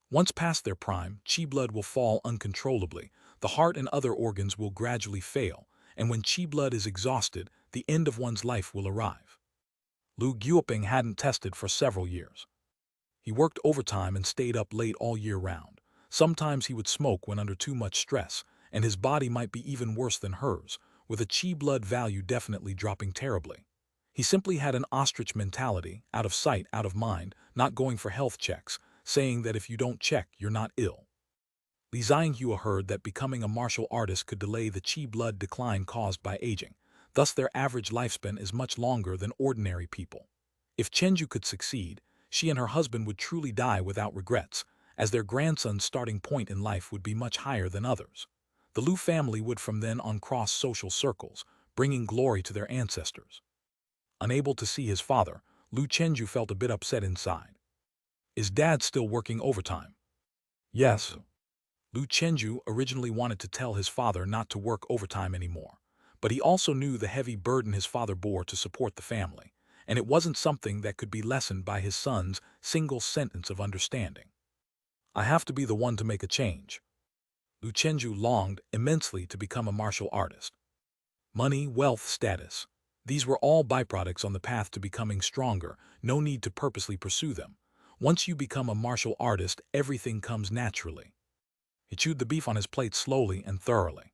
Once past their prime, chi blood will fall uncontrollably, the heart and other organs will gradually fail, and when chi blood is exhausted, the end of one's life will arrive. Lu Guoping hadn't tested for several years. He worked overtime and stayed up late all year round. Sometimes he would smoke when under too much stress, and his body might be even worse than hers, with a chi blood value definitely dropping terribly. He simply had an ostrich mentality, out of sight, out of mind, not going for health checks, saying that if you don't check, you're not ill. Li Xianghua heard that becoming a martial artist could delay the chi blood decline caused by aging. Thus their average lifespan is much longer than ordinary people. If Chenju could succeed, she and her husband would truly die without regrets, as their grandson's starting point in life would be much higher than others. The Lu family would from then on cross social circles, bringing glory to their ancestors. Unable to see his father, Lu Chenju felt a bit upset inside. Is Dad still working overtime? Yes. Lu Chenju originally wanted to tell his father not to work overtime anymore, but he also knew the heavy burden his father bore to support the family, and it wasn't something that could be lessened by his son's single sentence of understanding. I have to be the one to make a change. Lu Chenju longed immensely to become a martial artist. Money, wealth, status. These were all byproducts on the path to becoming stronger, no need to purposely pursue them. Once you become a martial artist, everything comes naturally. He chewed the beef on his plate slowly and thoroughly.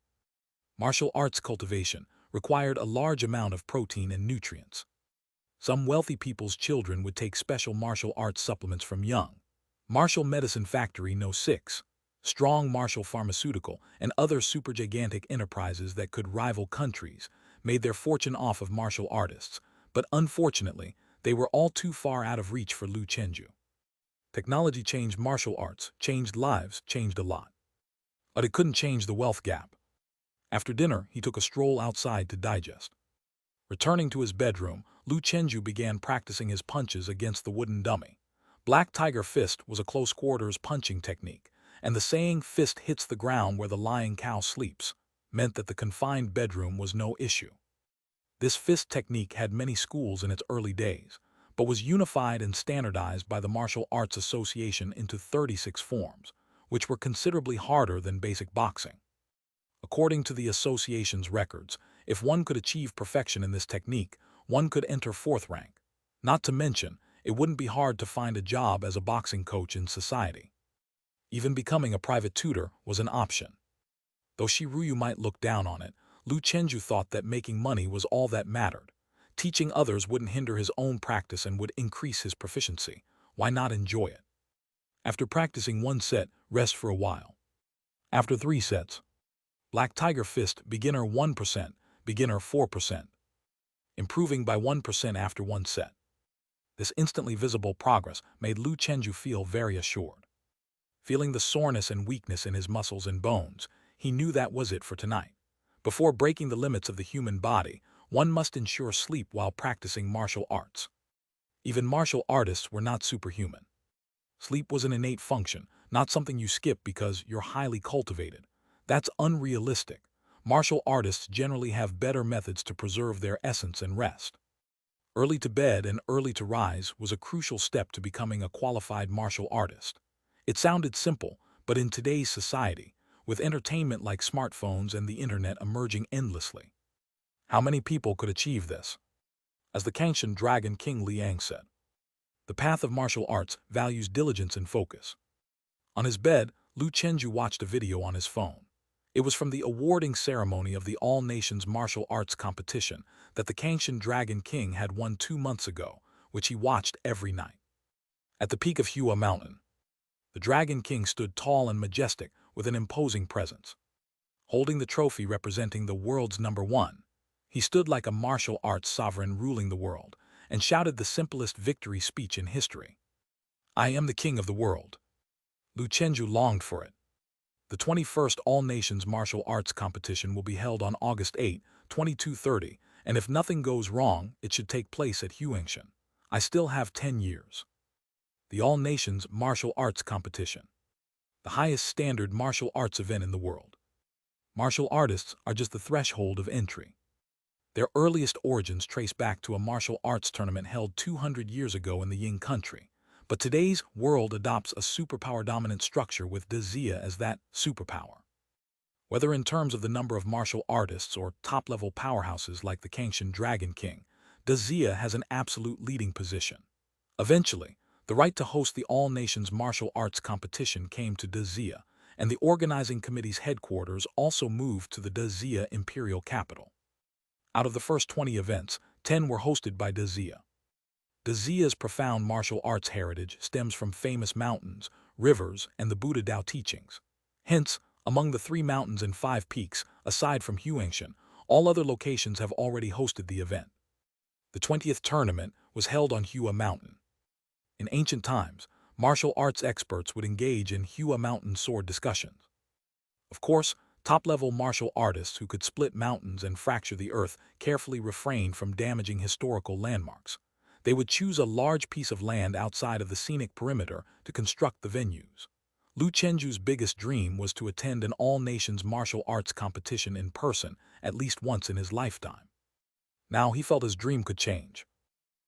Martial arts cultivation required a large amount of protein and nutrients. Some wealthy people's children would take special martial arts supplements from young. Martial Medicine Factory No. 6, Strong Martial Pharmaceutical, and other supergigantic enterprises that could rival countries made their fortune off of martial artists, but unfortunately, they were all too far out of reach for Lu Chenju. Technology changed martial arts, changed lives, changed a lot. But it couldn't change the wealth gap. After dinner, he took a stroll outside to digest. Returning to his bedroom, Lu Chenju began practicing his punches against the wooden dummy. Black Tiger Fist was a close-quarters punching technique, and the saying "fist hits the ground where the lying cow sleeps" meant that the confined bedroom was no issue. This fist technique had many schools in its early days, but was unified and standardized by the Martial Arts Association into 36 forms, which were considerably harder than basic boxing. According to the association's records, if one could achieve perfection in this technique, one could enter 4th rank. Not to mention, it wouldn't be hard to find a job as a boxing coach in society. Even becoming a private tutor was an option. Though Shiruyu might look down on it, Lu Chenju thought that making money was all that mattered. Teaching others wouldn't hinder his own practice and would increase his proficiency. Why not enjoy it? After practicing one set, rest for a while. After 3 sets, Black Tiger Fist, beginner 1%, beginner 4%. Improving by 1% after 1 set. This instantly visible progress made Lu Chenju feel very assured. Feeling the soreness and weakness in his muscles and bones, he knew that was it for tonight. Before breaking the limits of the human body, one must ensure sleep while practicing martial arts. Even martial artists were not superhuman. Sleep was an innate function, not something you skip because you're highly cultivated. That's unrealistic. Martial artists generally have better methods to preserve their essence and rest. Early to bed and early to rise was a crucial step to becoming a qualified martial artist. It sounded simple, but in today's society, with entertainment like smartphones and the internet emerging endlessly, how many people could achieve this? As the Kangshan Dragon King Liang said, the path of martial arts values diligence and focus. On his bed, Lu Chenju watched a video on his phone. It was from the awarding ceremony of the All Nations Martial Arts Competition that the Kangshan Dragon King had won 2 months ago, which he watched every night. At the peak of Hua Mountain, the Dragon King stood tall and majestic with an imposing presence. Holding the trophy representing the world's #1, he stood like a martial arts sovereign ruling the world and shouted the simplest victory speech in history. I am the king of the world. Lu Chenju longed for it. The 21st All Nations Martial Arts Competition will be held on August 8, 2230, and if nothing goes wrong, it should take place at Huangshan. I still have 10 years. The All Nations Martial Arts Competition, the highest standard martial arts event in the world. Martial artists are just the threshold of entry. Their earliest origins trace back to a martial arts tournament held 200 years ago in the Ying country. But today's world adopts a superpower-dominant structure with Dazia as that superpower. Whether in terms of the number of martial artists or top-level powerhouses like the Kangshan Dragon King, Dazia has an absolute leading position. Eventually, the right to host the All Nations Martial Arts Competition came to Dazia, and the organizing committee's headquarters also moved to the Dazia imperial capital. Out of the first 20 events, 10 were hosted by Dazia. Dazia's profound martial arts heritage stems from famous mountains, rivers, and the Buddha Tao teachings. Hence, among the 3 mountains and 5 peaks, aside from Huangshan, all other locations have already hosted the event. The 20th tournament was held on Hua Mountain. In ancient times, martial arts experts would engage in Hua Mountain sword discussions. Of course, top-level martial artists who could split mountains and fracture the earth carefully refrained from damaging historical landmarks. They would choose a large piece of land outside of the scenic perimeter to construct the venues. Lu Chenju's biggest dream was to attend an all-nations martial arts competition in person at least once in his lifetime. Now he felt his dream could change.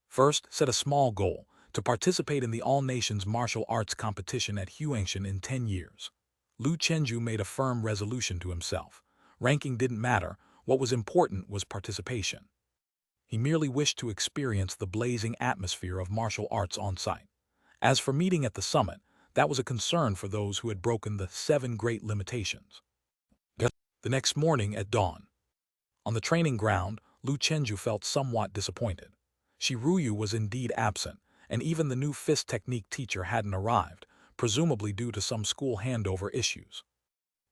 First, set a small goal, to participate in the all-nations martial arts competition at Huangshan in 10 years. Lu Chenju made a firm resolution to himself. Ranking didn't matter, what was important was participation. He merely wished to experience the blazing atmosphere of martial arts on site. As for meeting at the summit, that was a concern for those who had broken the 7 great limitations. The next morning at dawn, on the training ground, Lu Chenju felt somewhat disappointed. Shiruyu was indeed absent, and even the new fist technique teacher hadn't arrived, presumably due to some school handover issues.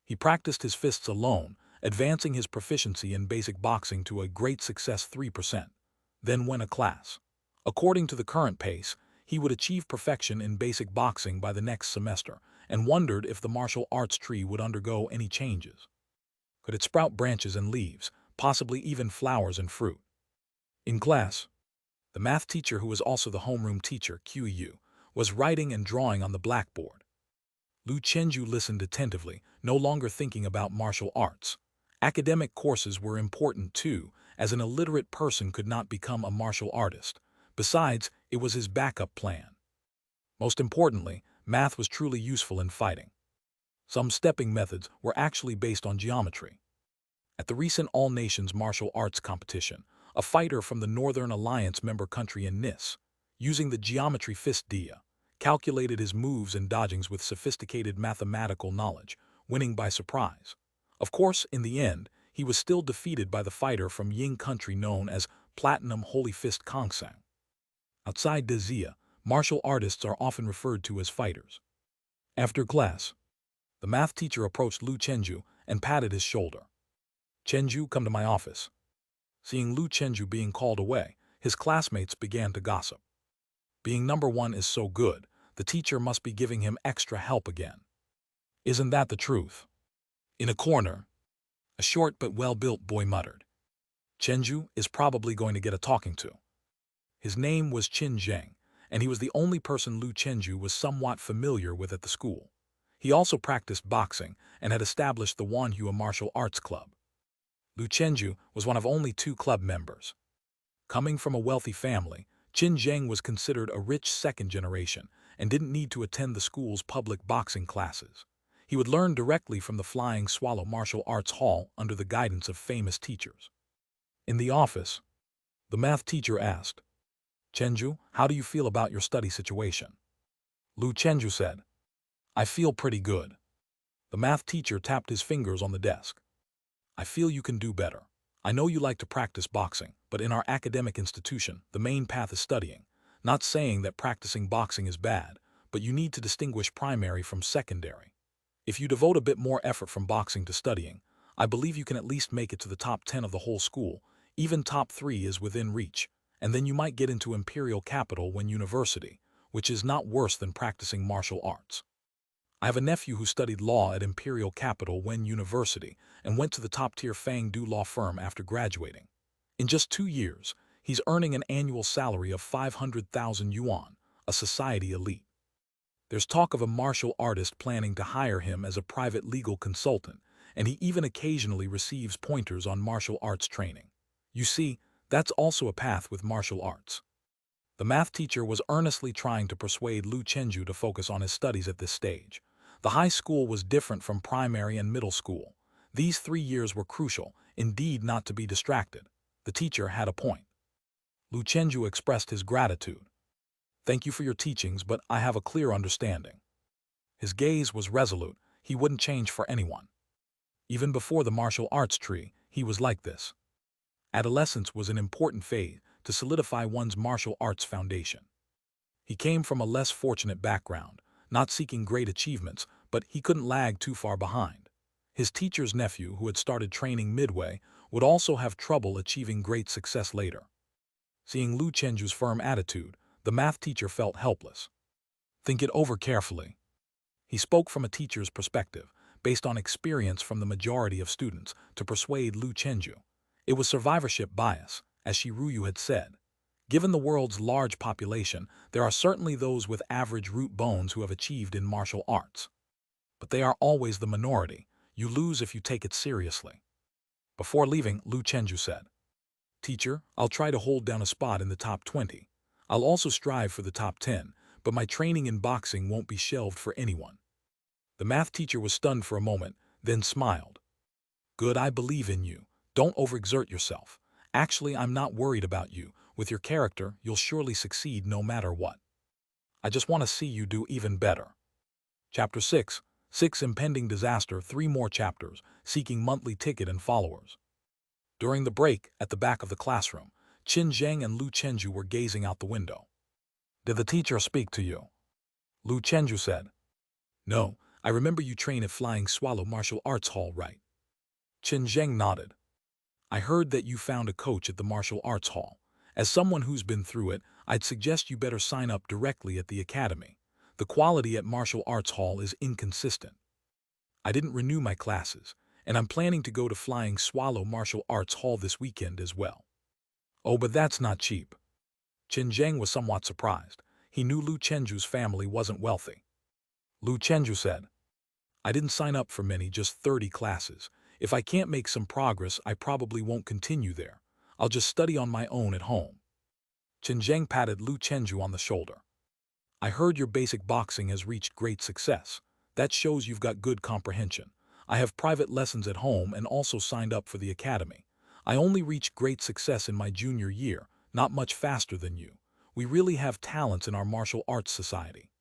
He practiced his fists alone, advancing his proficiency in basic boxing to a great success 3%, then went a class. According to the current pace, he would achieve perfection in basic boxing by the next semester, and wondered if the martial arts tree would undergo any changes. Could it sprout branches and leaves, possibly even flowers and fruit? In class, the math teacher, who was also the homeroom teacher, Qiu, was writing and drawing on the blackboard. Lu Chenju listened attentively, no longer thinking about martial arts. Academic courses were important too, as an illiterate person could not become a martial artist. Besides, it was his backup plan. Most importantly, math was truly useful in fighting. Some stepping methods were actually based on geometry. At the recent All Nations Martial Arts Competition, a fighter from the Northern Alliance member country in Nis, using the geometry fist dia, calculated his moves and dodgings with sophisticated mathematical knowledge, winning by surprise. Of course, in the end, he was still defeated by the fighter from Ying country known as Platinum Holy Fist Kongsang. Outside Dezia, martial artists are often referred to as fighters. After class, the math teacher approached Lu Chenju and patted his shoulder. "Chenju, come to my office." Seeing Lu Chenju being called away, his classmates began to gossip. Being number one is so good, the teacher must be giving him extra help again. Isn't that the truth? In a corner, a short but well-built boy muttered. Chenju is probably going to get a talking to. His name was Qin Zheng, and he was the only person Lu Chenju was somewhat familiar with at the school. He also practiced boxing and had established the Wanhua Martial Arts Club. Lu Chenju was one of only 2 club members. Coming from a wealthy family, Qin Zheng was considered a rich second generation and didn't need to attend the school's public boxing classes. He would learn directly from the Flying Swallow Martial Arts Hall under the guidance of famous teachers. In the office, the math teacher asked, "Chenju, how do you feel about your study situation?" Lu Chenju said, "I feel pretty good." The math teacher tapped his fingers on the desk. "I feel you can do better. I know you like to practice boxing, but in our academic institution, the main path is studying. Not saying that practicing boxing is bad, but you need to distinguish primary from secondary. If you devote a bit more effort from boxing to studying, I believe you can at least make it to the top 10 of the whole school. Even top 3 is within reach, and then you might get into Imperial Capital when university, which is not worse than practicing martial arts. I have a nephew who studied law at Imperial Capital when university and went to the top-tier Fang Du law firm after graduating. In just 2 years, he's earning an annual salary of 500,000 yuan, a society elite. There's talk of a martial artist planning to hire him as a private legal consultant, and he even occasionally receives pointers on martial arts training. You see, that's also a path with martial arts." The math teacher was earnestly trying to persuade Lu Chenju to focus on his studies at this stage. The high school was different from primary and middle school. These 3 years were crucial, indeed not to be distracted. The teacher had a point. Lu Chenju expressed his gratitude. "Thank you for your teachings, but I have a clear understanding." His gaze was resolute. He wouldn't change for anyone. Even before the martial arts tree, he was like this. Adolescence was an important phase to solidify one's martial arts foundation. He came from a less fortunate background, not seeking great achievements, but he couldn't lag too far behind. His teacher's nephew, who had started training midway, would also have trouble achieving great success later. Seeing Lu Chenju's firm attitude, the math teacher felt helpless. "Think it over carefully." He spoke from a teacher's perspective, based on experience from the majority of students, to persuade Lu Chenju. It was survivorship bias, as Shiruyu had said. Given the world's large population, there are certainly those with average root bones who have achieved in martial arts. But they are always the minority. You lose if you take it seriously. Before leaving, Lu Chenju said, "Teacher, I'll try to hold down a spot in the top 20. I'll also strive for the top 10, but my training in boxing won't be shelved for anyone." The math teacher was stunned for a moment, then smiled. "Good, I believe in you. Don't overexert yourself. Actually, I'm not worried about you. With your character, you'll surely succeed no matter what. I just want to see you do even better." Chapter 6. 6 Impending Disaster. 3 more chapters, seeking monthly ticket and followers. During the break, at the back of the classroom, Qin Zheng and Lu Chenju were gazing out the window. "Did the teacher speak to you?" Lu Chenju said. "No, I remember you train at Flying Swallow Martial Arts Hall, right?" Qin Zheng nodded. "I heard that you found a coach at the Martial Arts Hall. As someone who's been through it, I'd suggest you better sign up directly at the academy. The quality at Martial Arts Hall is inconsistent. I didn't renew my classes, and I'm planning to go to Flying Swallow Martial Arts Hall this weekend as well." "Oh, but that's not cheap." Qin Zheng was somewhat surprised. He knew Lu Chenju's family wasn't wealthy. Lu Chenju said, "I didn't sign up for many, just 30 classes. If I can't make some progress, I probably won't continue there. I'll just study on my own at home." Qin Zheng patted Lu Chenju on the shoulder. "I heard your basic boxing has reached great success. That shows you've got good comprehension. I have private lessons at home and also signed up for the academy. I only reached great success in my junior year, not much faster than you. We really have talents in our martial arts society."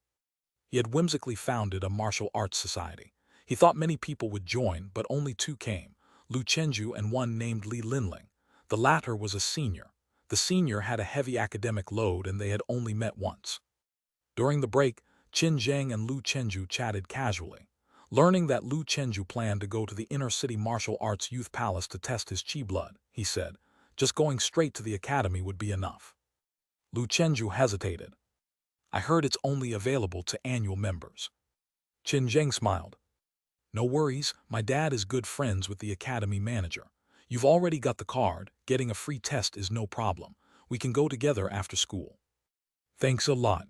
He had whimsically founded a martial arts society. He thought many people would join, but only two came, Lu Chenju and one named Li Linling. The latter was a senior. The senior had a heavy academic load and they had only met once. During the break, Qin Zheng and Lu Chenju chatted casually. Learning that Lu Chenju planned to go to the inner-city martial arts youth palace to test his chi blood, he said, just going straight to the academy would be enough. Lu Chenju hesitated. I heard it's only available to annual members. Qin Zheng smiled. No worries, my dad is good friends with the academy manager. You've already got the card, getting a free test is no problem. We can go together after school. Thanks a lot.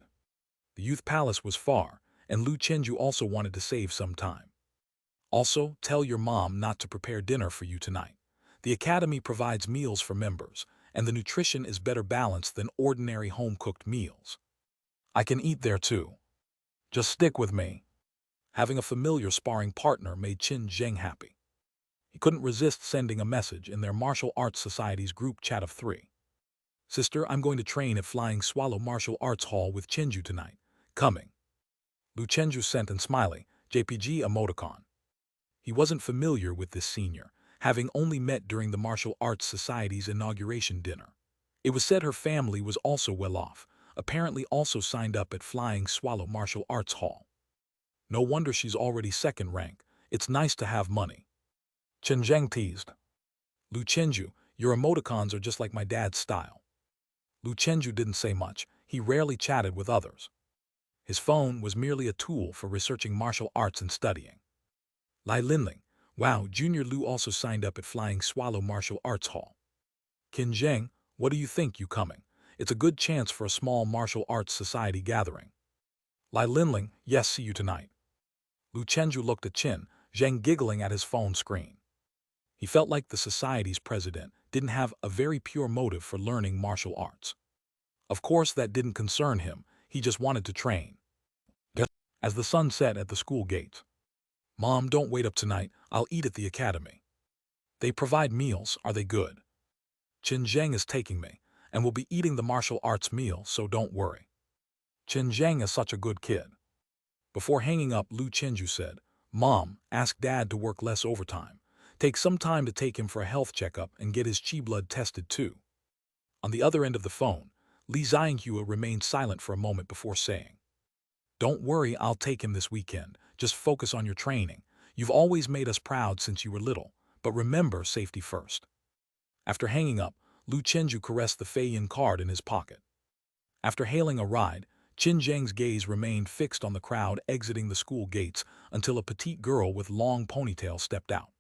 The youth palace was far, and Lu Chenju also wanted to save some time. Also, tell your mom not to prepare dinner for you tonight. The academy provides meals for members, and the nutrition is better balanced than ordinary home-cooked meals. I can eat there too. Just stick with me. Having a familiar sparring partner made Qin Zheng happy. He couldn't resist sending a message in their martial arts society's group chat of 3. Sister, I'm going to train at Flying Swallow Martial Arts Hall with Chenju tonight. Coming. Lu Chenju sent an smiley, JPG emoticon. He wasn't familiar with this senior, having only met during the Martial Arts Society's inauguration dinner. It was said her family was also well off, apparently also signed up at Flying Swallow Martial Arts Hall. No wonder she's already second rank. It's nice to have money. Qin Zheng teased. Lu Chenju, your emoticons are just like my dad's style. Lu Chenju didn't say much. He rarely chatted with others. His phone was merely a tool for researching martial arts and studying. Li Linling, wow, Junior Lu also signed up at Flying Swallow Martial Arts Hall. Qin Zheng, what do you think you coming? It's a good chance for a small martial arts society gathering. Li Linling, yes, see you tonight. Lu Chenju looked at Qin Zheng giggling at his phone screen. He felt like the society's president didn't have a very pure motive for learning martial arts. Of course, that didn't concern him. He just wanted to train. As the sun set at the school gates. Mom, don't wait up tonight. I'll eat at the academy. They provide meals. Are they good? Qin Zheng is taking me, and we'll be eating the martial arts meal, so don't worry. Qin Zheng is such a good kid. Before hanging up, Lu Chenju said, Mom, ask Dad to work less overtime. Take some time to take him for a health checkup and get his chi blood tested too. On the other end of the phone, Li Xianghua remained silent for a moment before saying, Don't worry, I'll take him this weekend. Just focus on your training. You've always made us proud since you were little, but remember safety first. After hanging up, Lu Chenju caressed the Feiyin card in his pocket. After hailing a ride, Qin Zheng's gaze remained fixed on the crowd exiting the school gates until a petite girl with long ponytail stepped out.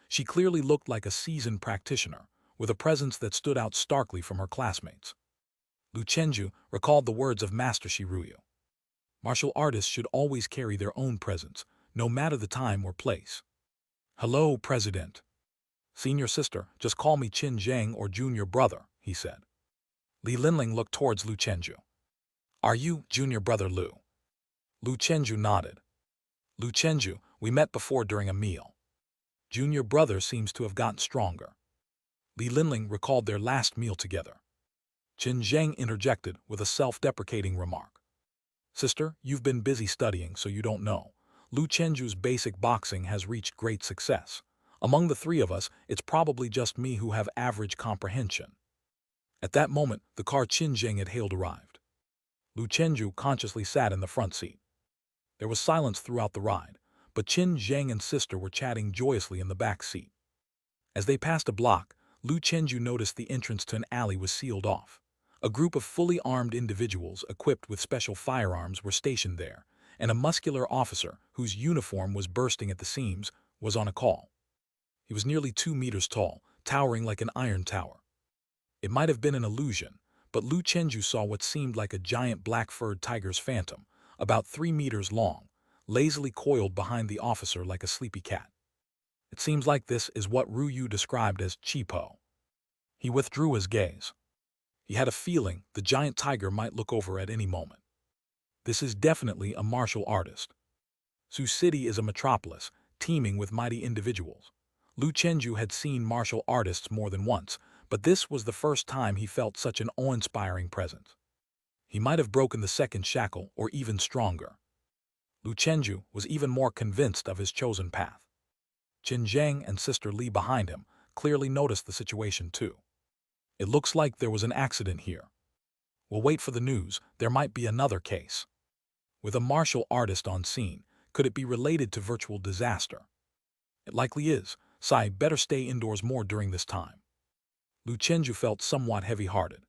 She clearly looked like a seasoned practitioner, with a presence that stood out starkly from her classmates. Lu Chenju recalled the words of Master Shiruyu. Martial artists should always carry their own presence, no matter the time or place. Hello, President. Senior sister, just call me Qin Zheng or junior brother, he said. Li Linling looked towards Lu Chenju. Are you junior brother Lu? Lu Chenju nodded. Lu Chenju, we met before during a meal. Junior brother seems to have gotten stronger. Li Linling recalled their last meal together. Qin Zheng interjected with a self-deprecating remark. Sister, you've been busy studying, so you don't know. Lu Chenju's basic boxing has reached great success. Among the three of us, it's probably just me who have average comprehension. At that moment, the car Qin Zheng had hailed arrived. Lu Chenju consciously sat in the front seat. There was silence throughout the ride, but Qin Zheng and sister were chatting joyously in the back seat. As they passed a block, Lu Chenju noticed the entrance to an alley was sealed off. A group of fully armed individuals equipped with special firearms were stationed there, and a muscular officer, whose uniform was bursting at the seams, was on a call. He was nearly 2 meters tall, towering like an iron tower. It might have been an illusion, but Lu Chenju saw what seemed like a giant black-furred tiger's phantom, about 3 meters long, lazily coiled behind the officer like a sleepy cat. It seems like this is what Ryu described as cheapo. He withdrew his gaze. He had a feeling the giant tiger might look over at any moment. This is definitely a martial artist. Sioux City is a metropolis, teeming with mighty individuals. Lu Chenju had seen martial artists more than once, but this was the first time he felt such an awe-inspiring presence. He might have broken the second shackle or even stronger. Lu Chenju was even more convinced of his chosen path. Qin Zhang and Sister Li behind him clearly noticed the situation too. It looks like there was an accident here. We'll wait for the news, there might be another case. With a martial artist on scene, could it be related to virtual disaster? It likely is. Sai better stay indoors more during this time. Lu Chenju felt somewhat heavy-hearted.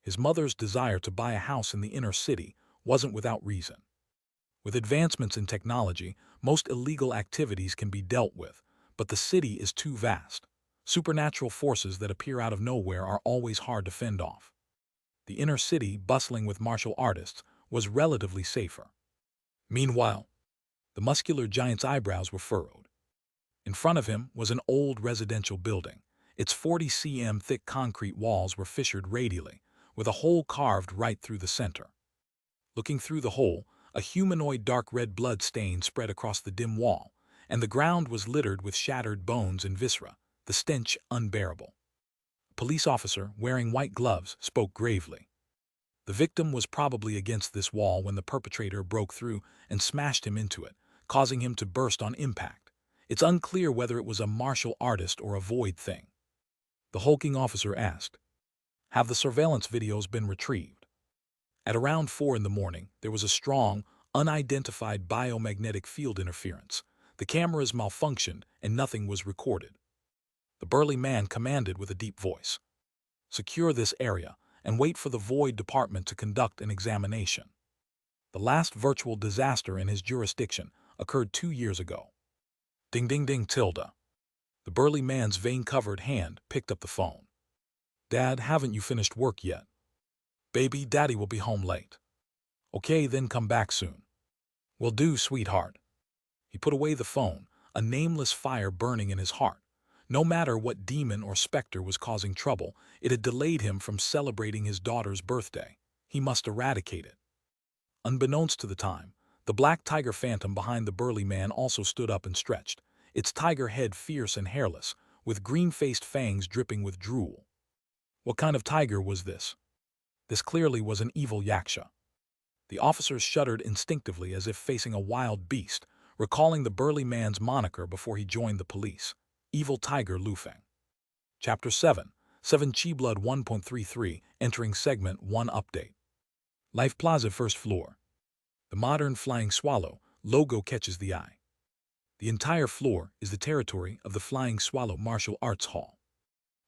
His mother's desire to buy a house in the inner city wasn't without reason. With advancements in technology, most illegal activities can be dealt with, but the city is too vast. Supernatural forces that appear out of nowhere are always hard to fend off. The inner city, bustling with martial artists, was relatively safer. Meanwhile, the muscular giant's eyebrows were furrowed. In front of him was an old residential building. Its 40 cm thick concrete walls were fissured radially, with a hole carved right through the center. Looking through the hole, a humanoid dark red blood stain spread across the dim wall, and the ground was littered with shattered bones and viscera, the stench unbearable. A police officer, wearing white gloves, spoke gravely. The victim was probably against this wall when the perpetrator broke through and smashed him into it, causing him to burst on impact. It's unclear whether it was a martial artist or a void thing. The hulking officer asked, "Have the surveillance videos been retrieved?" At around 4 in the morning, there was a strong, unidentified biomagnetic field interference. The cameras malfunctioned and nothing was recorded. The burly man commanded with a deep voice, "Secure this area and wait for the Void Department to conduct an examination." The last virtual disaster in his jurisdiction occurred 2 years ago. Ding ding ding tilde. The burly man's vein-covered hand picked up the phone. "Dad, haven't you finished work yet?" "Baby, Daddy will be home late." "Okay, then come back soon." "Will do, sweetheart." He put away the phone, a nameless fire burning in his heart. No matter what demon or specter was causing trouble, it had delayed him from celebrating his daughter's birthday. He must eradicate it. Unbeknownst to the time, the black tiger phantom behind the burly man also stood up and stretched, its tiger head fierce and hairless, with green-faced fangs dripping with drool. What kind of tiger was this? This clearly was an evil yaksha. The officers shuddered instinctively as if facing a wild beast, recalling the burly man's moniker before he joined the police. Evil Tiger Lufeng. Chapter 7, 7 Chi Blood 1.33, entering Segment 1 Update. Life Plaza First Floor. The modern Flying Swallow logo catches the eye. The entire floor is the territory of the Flying Swallow Martial Arts Hall.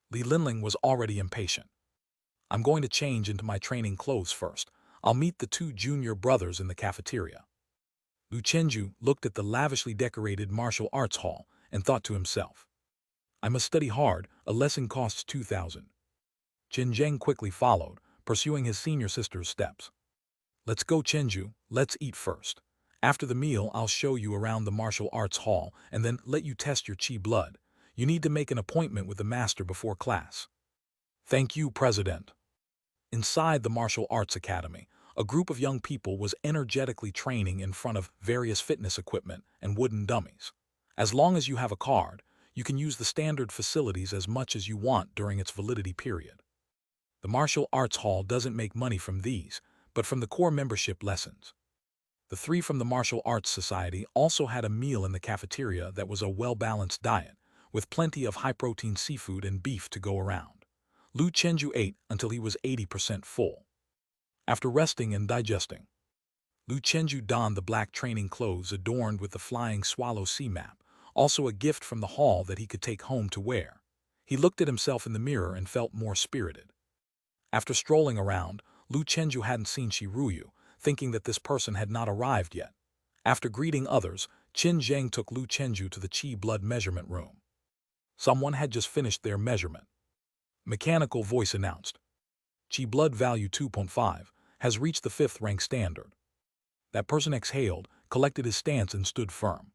Li Linling was already impatient. "I'm going to change into my training clothes first. I'll meet the 2 junior brothers in the cafeteria." Lu Chenju looked at the lavishly decorated martial arts hall and thought to himself, "I must study hard, a lesson costs 2,000. Qin Zheng quickly followed, pursuing his senior sister's steps. "Let's go, Chenju, let's eat first. After the meal, I'll show you around the martial arts hall and then let you test your chi blood. You need to make an appointment with the master before class." "Thank you, President." Inside the Martial Arts Academy, a group of young people was energetically training in front of various fitness equipment and wooden dummies. As long as you have a card, you can use the standard facilities as much as you want during its validity period. The Martial Arts Hall doesn't make money from these, but from the core membership lessons. The 3 from the Martial Arts Society also had a meal in the cafeteria that was a well-balanced diet, with plenty of high-protein seafood and beef to go around. Lu Chenju ate until he was 80% full. After resting and digesting, Lu Chenju donned the black training clothes adorned with the Flying Swallow sea map, also a gift from the hall that he could take home to wear. He looked at himself in the mirror and felt more spirited. After strolling around, Lu Chenju hadn't seen Shiruyu, thinking that this person had not arrived yet. After greeting others, Qin Zheng took Lu Chenju to the Qi blood measurement room. Someone had just finished their measurement. Mechanical voice announced, "Qi blood value 2.5 has reached the 5th rank standard." That person exhaled, collected his stance and stood firm.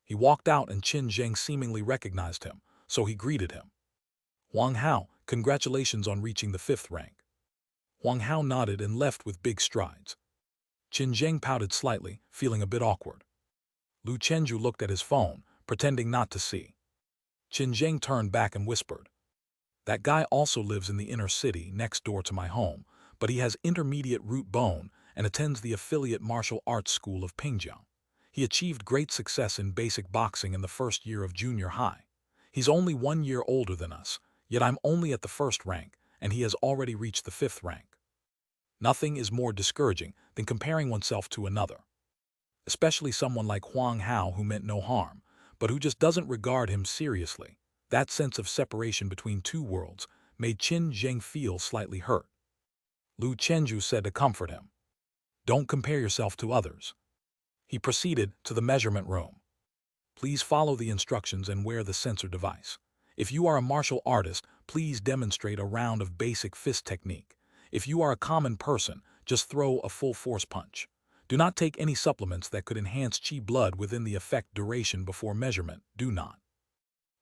He walked out and Qin Zheng seemingly recognized him, so he greeted him. "Huang Hao, congratulations on reaching the 5th rank." Huang Hao nodded and left with big strides. Qin Zheng pouted slightly, feeling a bit awkward. Lu Chenju looked at his phone, pretending not to see. Qin Zheng turned back and whispered, "That guy also lives in the inner city next door to my home, but he has intermediate root bone and attends the affiliate martial arts school of Pingjiang. He achieved great success in basic boxing in the first year of junior high. He's only 1 year older than us, yet I'm only at the first rank, and he has already reached the 5th rank. Nothing is more discouraging than comparing oneself to another, especially someone like Huang Hao who meant no harm, but who just doesn't regard him seriously. That sense of separation between two worlds made Qin Zheng feel slightly hurt. Lu Chenju said to comfort him, "Don't compare yourself to others." He proceeded to the measurement room. "Please follow the instructions and wear the sensor device. If you are a martial artist, please demonstrate a round of basic fist technique. If you are a common person, just throw a full force punch. Do not take any supplements that could enhance qi blood within the effect duration before measurement. Do not."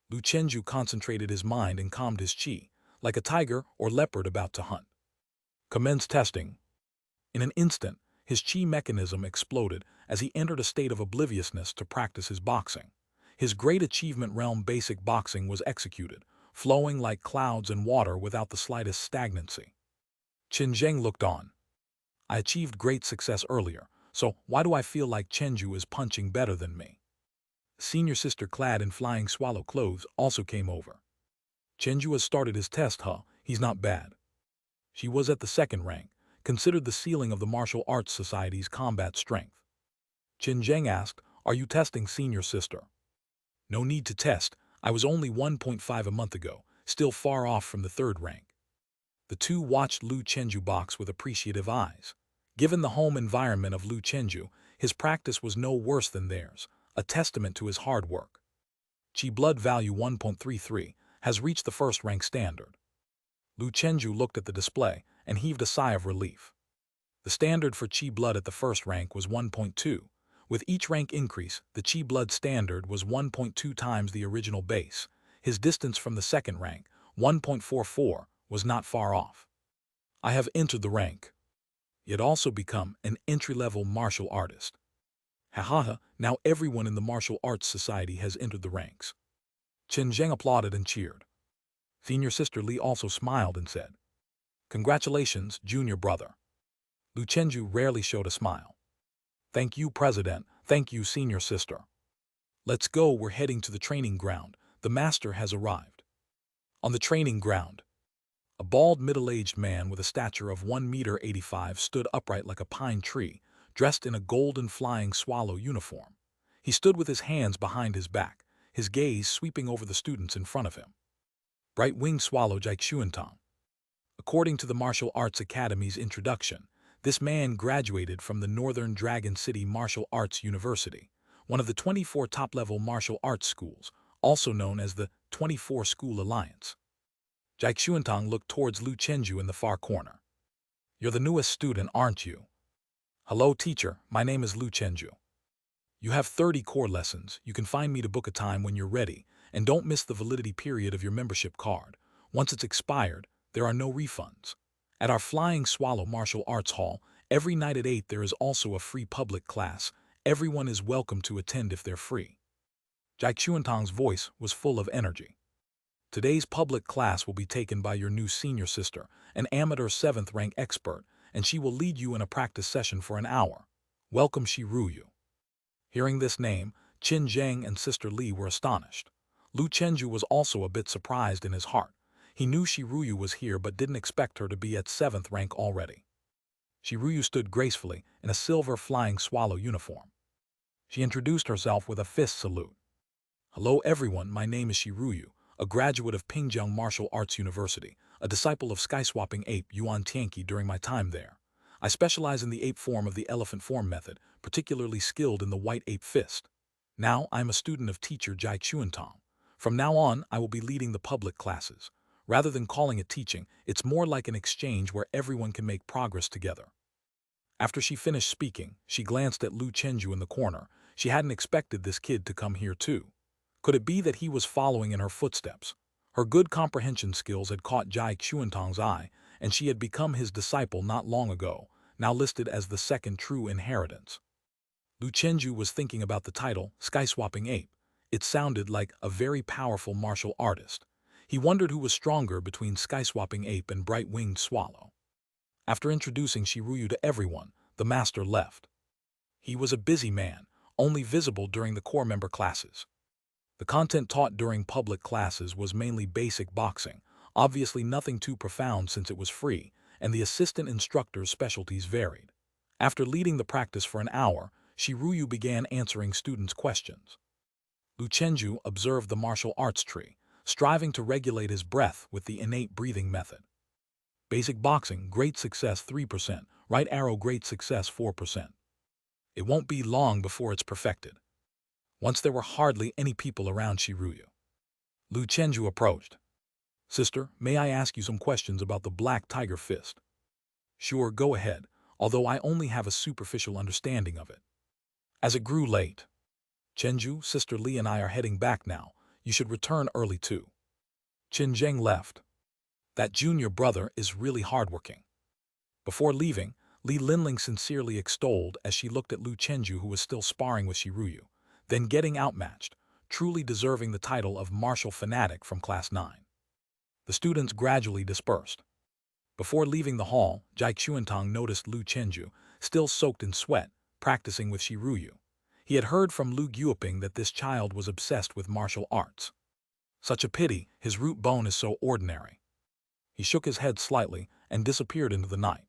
Lu Chenju concentrated his mind and calmed his qi, like a tiger or leopard about to hunt. Commence testing. In an instant, his qi mechanism exploded as he entered a state of obliviousness to practice his boxing. His great achievement realm basic boxing was executed, flowing like clouds and water without the slightest stagnancy. Qin Zheng looked on. "I achieved great success earlier, so why do I feel like Chenju is punching better than me?" Senior sister clad in flying swallow clothes also came over. "Chenju has started his test, huh? He's not bad." She was at the 2nd rank, considered the ceiling of the Martial Arts Society's combat strength. Qin Zheng asked, "Are you testing, senior sister?" "No need to test. I was only 1.5 a month ago, still far off from the 3rd rank." The two watched Lu Chenju box with appreciative eyes. Given the home environment of Lu Chenju, his practice was no worse than theirs, a testament to his hard work. Qi blood value 1.33 has reached the 1st rank standard. Lu Chenju looked at the display and heaved a sigh of relief. The standard for qi blood at the 1st rank was 1.2. With each rank increase, the qi blood standard was 1.2 times the original base. His distance from the 2nd rank, 1.44, was not far off. "I have entered the rank." He had also become an entry-level martial artist. Ha, now everyone in the Martial Arts Society has entered the ranks. Qin Zheng applauded and cheered. Senior sister Li also smiled and said, "Congratulations, junior brother." Lu Chenju rarely showed a smile. "Thank you, President. Thank you, senior sister." "Let's go, we're heading to the training ground. The master has arrived." On the training ground, a bald middle-aged man with a stature of 1.85 meters stood upright like a pine tree, dressed in a golden flying swallow uniform. He stood with his hands behind his back, his gaze sweeping over the students in front of him. Bright-winged swallow Jade. According to the Martial Arts Academy's introduction, this man graduated from the Northern Dragon City Martial Arts University, one of the 24 top-level martial arts schools, also known as the 24 School Alliance. Jade looked towards Lu Chenju in the far corner. "You're the newest student, aren't you?" "Hello, teacher. My name is Lu Chenju." "You have 30 core lessons. You can find me to book a time when you're ready, and don't miss the validity period of your membership card. Once it's expired, there are no refunds. At our Flying Swallow Martial Arts Hall, every night at 8 there is also a free public class. Everyone is welcome to attend if they're free." Jade voice was full of energy. "Today's public class will be taken by your new senior sister, an amateur 7th rank expert, and she will lead you in a practice session for an hour. Welcome, Shiruyu." Hearing this name, Qin Zheng and Sister Li were astonished. Lu Chenju was also a bit surprised in his heart. He knew Shiruyu was here but didn't expect her to be at 7th rank already. Shiruyu stood gracefully in a silver flying swallow uniform. She introduced herself with a fist salute. "Hello everyone, my name is Shiruyu, a graduate of Pingjiang Martial Arts University, a disciple of sky-swapping ape Yuan Tianqi during my time there. I specialize in the ape form of the elephant form method, particularly skilled in the white ape fist. Now I'm a student of teacher Jai Chuantong. From now on, I will be leading the public classes. Rather than calling it teaching, it's more like an exchange where everyone can make progress together." After she finished speaking, she glanced at Lu Chenju in the corner. She hadn't expected this kid to come here too. Could it be that he was following in her footsteps? Her good comprehension skills had caught Jai Chuantong's eye, and she had become his disciple not long ago, now listed as the 2nd true inheritance. Lu Chenju was thinking about the title, Sky-Swapping Ape. It sounded like a very powerful martial artist. He wondered who was stronger between Sky-Swapping Ape and Bright-Winged Swallow. After introducing Shiruyu to everyone, The master left. He was a busy man, only visible during the core member classes. The content taught during public classes was mainly basic boxing, obviously nothing too profound since it was free, and the assistant instructor's specialties varied. After leading the practice for an hour, Shiruyu began answering students' questions. Lu Chenju observed the martial arts tree, striving to regulate his breath with the innate breathing method. Basic boxing, great success 3%, right arrow great success 4%. It won't be long before it's perfected. Once there were hardly any people around Shiruyu. Lu Chenju approached. Sister, may I ask you some questions about the Black Tiger Fist? Sure, go ahead, although I only have a superficial understanding of it. As it grew late. Chenju, Sister Li and I are heading back now. You should return early too. Qin Zheng left. That junior brother is really hardworking. Before leaving, Li Linling sincerely extolled as she looked at Lu Chenju, who was still sparring with Shiruyu, then getting outmatched, truly deserving the title of martial fanatic from Class 9. The students gradually dispersed. Before leaving the hall, Jai Xuantong noticed Lu Chenju, still soaked in sweat, practicing with Shiruyu. He had heard from Lu Guoping that this child was obsessed with martial arts. Such a pity, his root bone is so ordinary. He shook his head slightly and disappeared into the night.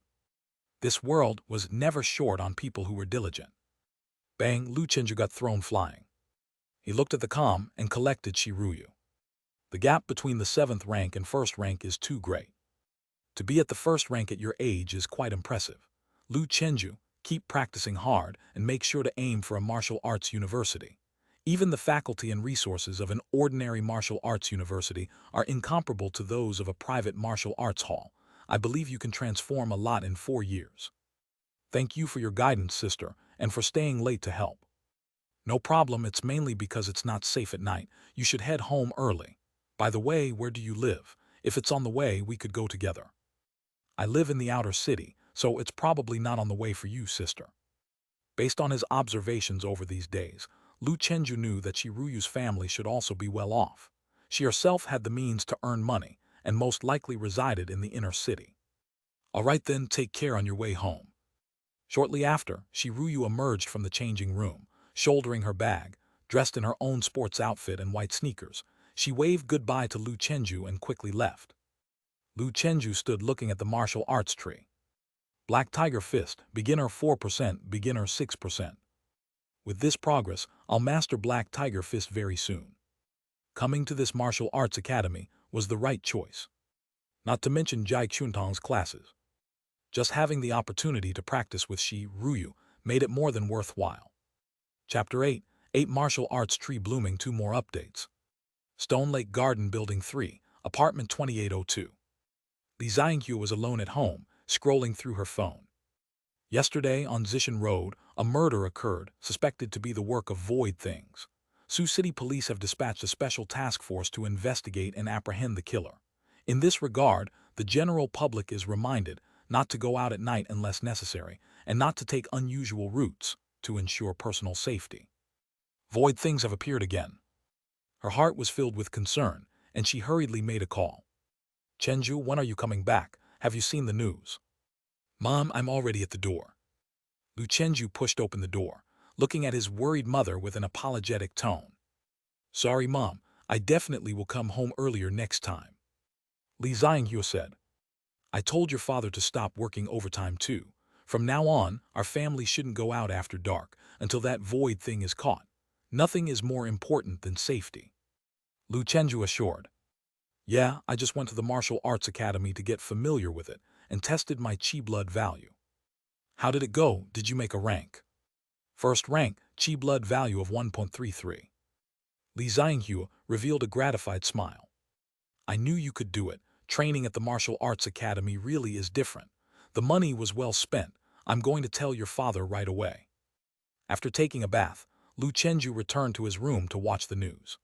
This world was never short on people who were diligent. Bang, Lu Chenju got thrown flying. He looked at the comm and collected Shiruyu. The gap between the 7th rank and 1st rank is too great. To be at the 1st rank at your age is quite impressive. Lu Chenju, keep practicing hard and make sure to aim for a martial arts university. Even the faculty and resources of an ordinary martial arts university are incomparable to those of a private martial arts hall. I believe you can transform a lot in 4 years. Thank you for your guidance, sister, and for staying late to help. No problem, it's mainly because it's not safe at night. You should head home early. By the way, where do you live? If it's on the way, we could go together. I live in the outer city, so it's probably not on the way for you, sister. Based on his observations over these days, Lu Chenju knew that Shiruyu's family should also be well off. She herself had the means to earn money, and most likely resided in the inner city. All right then, take care on your way home. Shortly after, Shiruyu emerged from the changing room, shouldering her bag, dressed in her own sports outfit and white sneakers. She waved goodbye to Lu Chenju and quickly left. Lu Chenju stood looking at the martial arts tree. Black Tiger Fist, beginner 4%, beginner 6%. With this progress, I'll master Black Tiger Fist very soon. Coming to this martial arts academy was the right choice. Not to mention Jai Xuantong's classes. Just having the opportunity to practice with Shiruyu made it more than worthwhile. Chapter 8, 8 Martial Arts Tree Blooming 2 more updates. Stone Lake Garden Building 3, Apartment 2802. Li Xiangyu was alone at home, scrolling through her phone. Yesterday, on Zishan Road, a murder occurred, suspected to be the work of Void Things. Sioux City Police have dispatched a special task force to investigate and apprehend the killer. In this regard, the general public is reminded not to go out at night unless necessary, and not to take unusual routes to ensure personal safety. Void Things have appeared again. Her heart was filled with concern, and she hurriedly made a call. Chenju, when are you coming back? Have you seen the news? Mom, I'm already at the door. Lu Chenju pushed open the door, looking at his worried mother with an apologetic tone. Sorry, Mom, I definitely will come home earlier next time. Li Xiangyu said. I told your father to stop working overtime too. From now on, our family shouldn't go out after dark until that Void Thing is caught. Nothing is more important than safety. Lu Chenju assured. Yeah, I just went to the Martial Arts Academy to get familiar with it and tested my chi blood value. How did it go? Did you make a rank? First rank, chi blood value of 1.33. Li Xiangyu revealed a gratified smile. I knew you could do it. Training at the Martial Arts Academy really is different. The money was well spent. I'm going to tell your father right away. After taking a bath, Lu Chenju returned to his room to watch the news.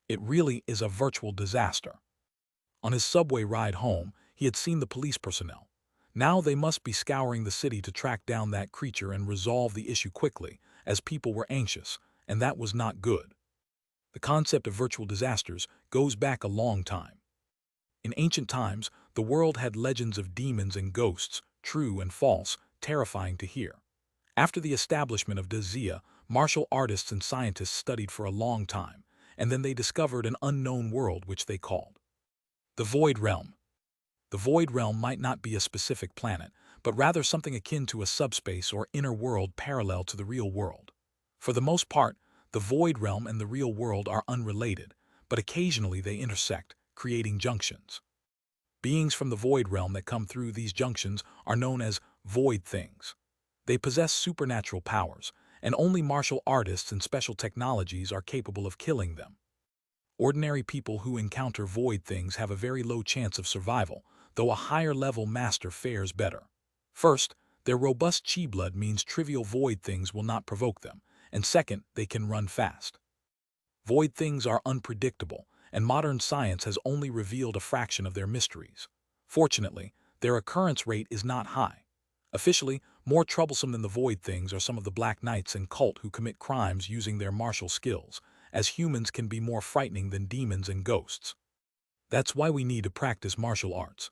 It really is a virtual disaster. On his subway ride home, he had seen the police personnel. Now they must be scouring the city to track down that creature and resolve the issue quickly, as people were anxious, and that was not good. The concept of virtual disasters goes back a long time. In ancient times, the world had legends of demons and ghosts, true and false, terrifying to hear. After the establishment of Dazia, martial artists and scientists studied for a long time, and then they discovered an unknown world which they called the Void Realm. The Void Realm might not be a specific planet, but rather something akin to a subspace or inner world parallel to the real world. For the most part, the Void Realm and the real world are unrelated, but occasionally they intersect, creating junctions. Beings from the Void Realm that come through these junctions are known as Void Things. They possess supernatural powers, and only martial artists and special technologies are capable of killing them. Ordinary people who encounter Void Things have a very low chance of survival, though a higher-level master fares better. First, their robust chi blood means trivial Void Things will not provoke them, and second, they can run fast. Void Things are unpredictable, and modern science has only revealed a fraction of their mysteries. Fortunately, their occurrence rate is not high. Officially, more troublesome than the Void Things are some of the Black Knights and cult who commit crimes using their martial skills, as humans can be more frightening than demons and ghosts. That's why we need to practice martial arts.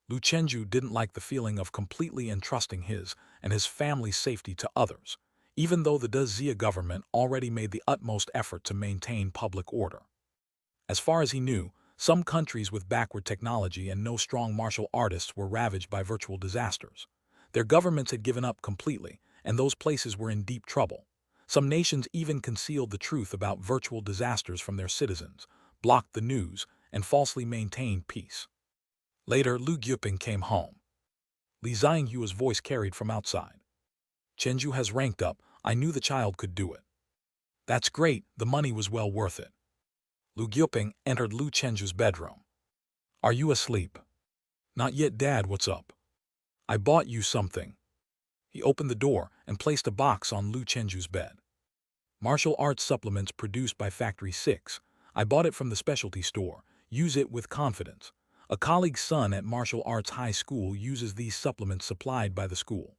Lu Chenju didn't like the feeling of completely entrusting his and his family's safety to others, even though the Dazia government already made the utmost effort to maintain public order. As far as he knew, some countries with backward technology and no strong martial artists were ravaged by virtual disasters. Their governments had given up completely, and those places were in deep trouble. Some nations even concealed the truth about virtual disasters from their citizens, blocked the news, and falsely maintained peace. Later, Lu Gyuping came home. Li Zhanghua's voice carried from outside. Chenju has ranked up. I knew the child could do it. That's great, the money was well worth it. Lu Gyuping entered Lu Chenju's bedroom. Are you asleep? Not yet, Dad, what's up? I bought you something. He opened the door and placed a box on Lu Chenju's bed. Martial arts supplements produced by Factory 6. I bought it from the specialty store. Use it with confidence. A colleague's son at Martial Arts High School uses these supplements supplied by the school.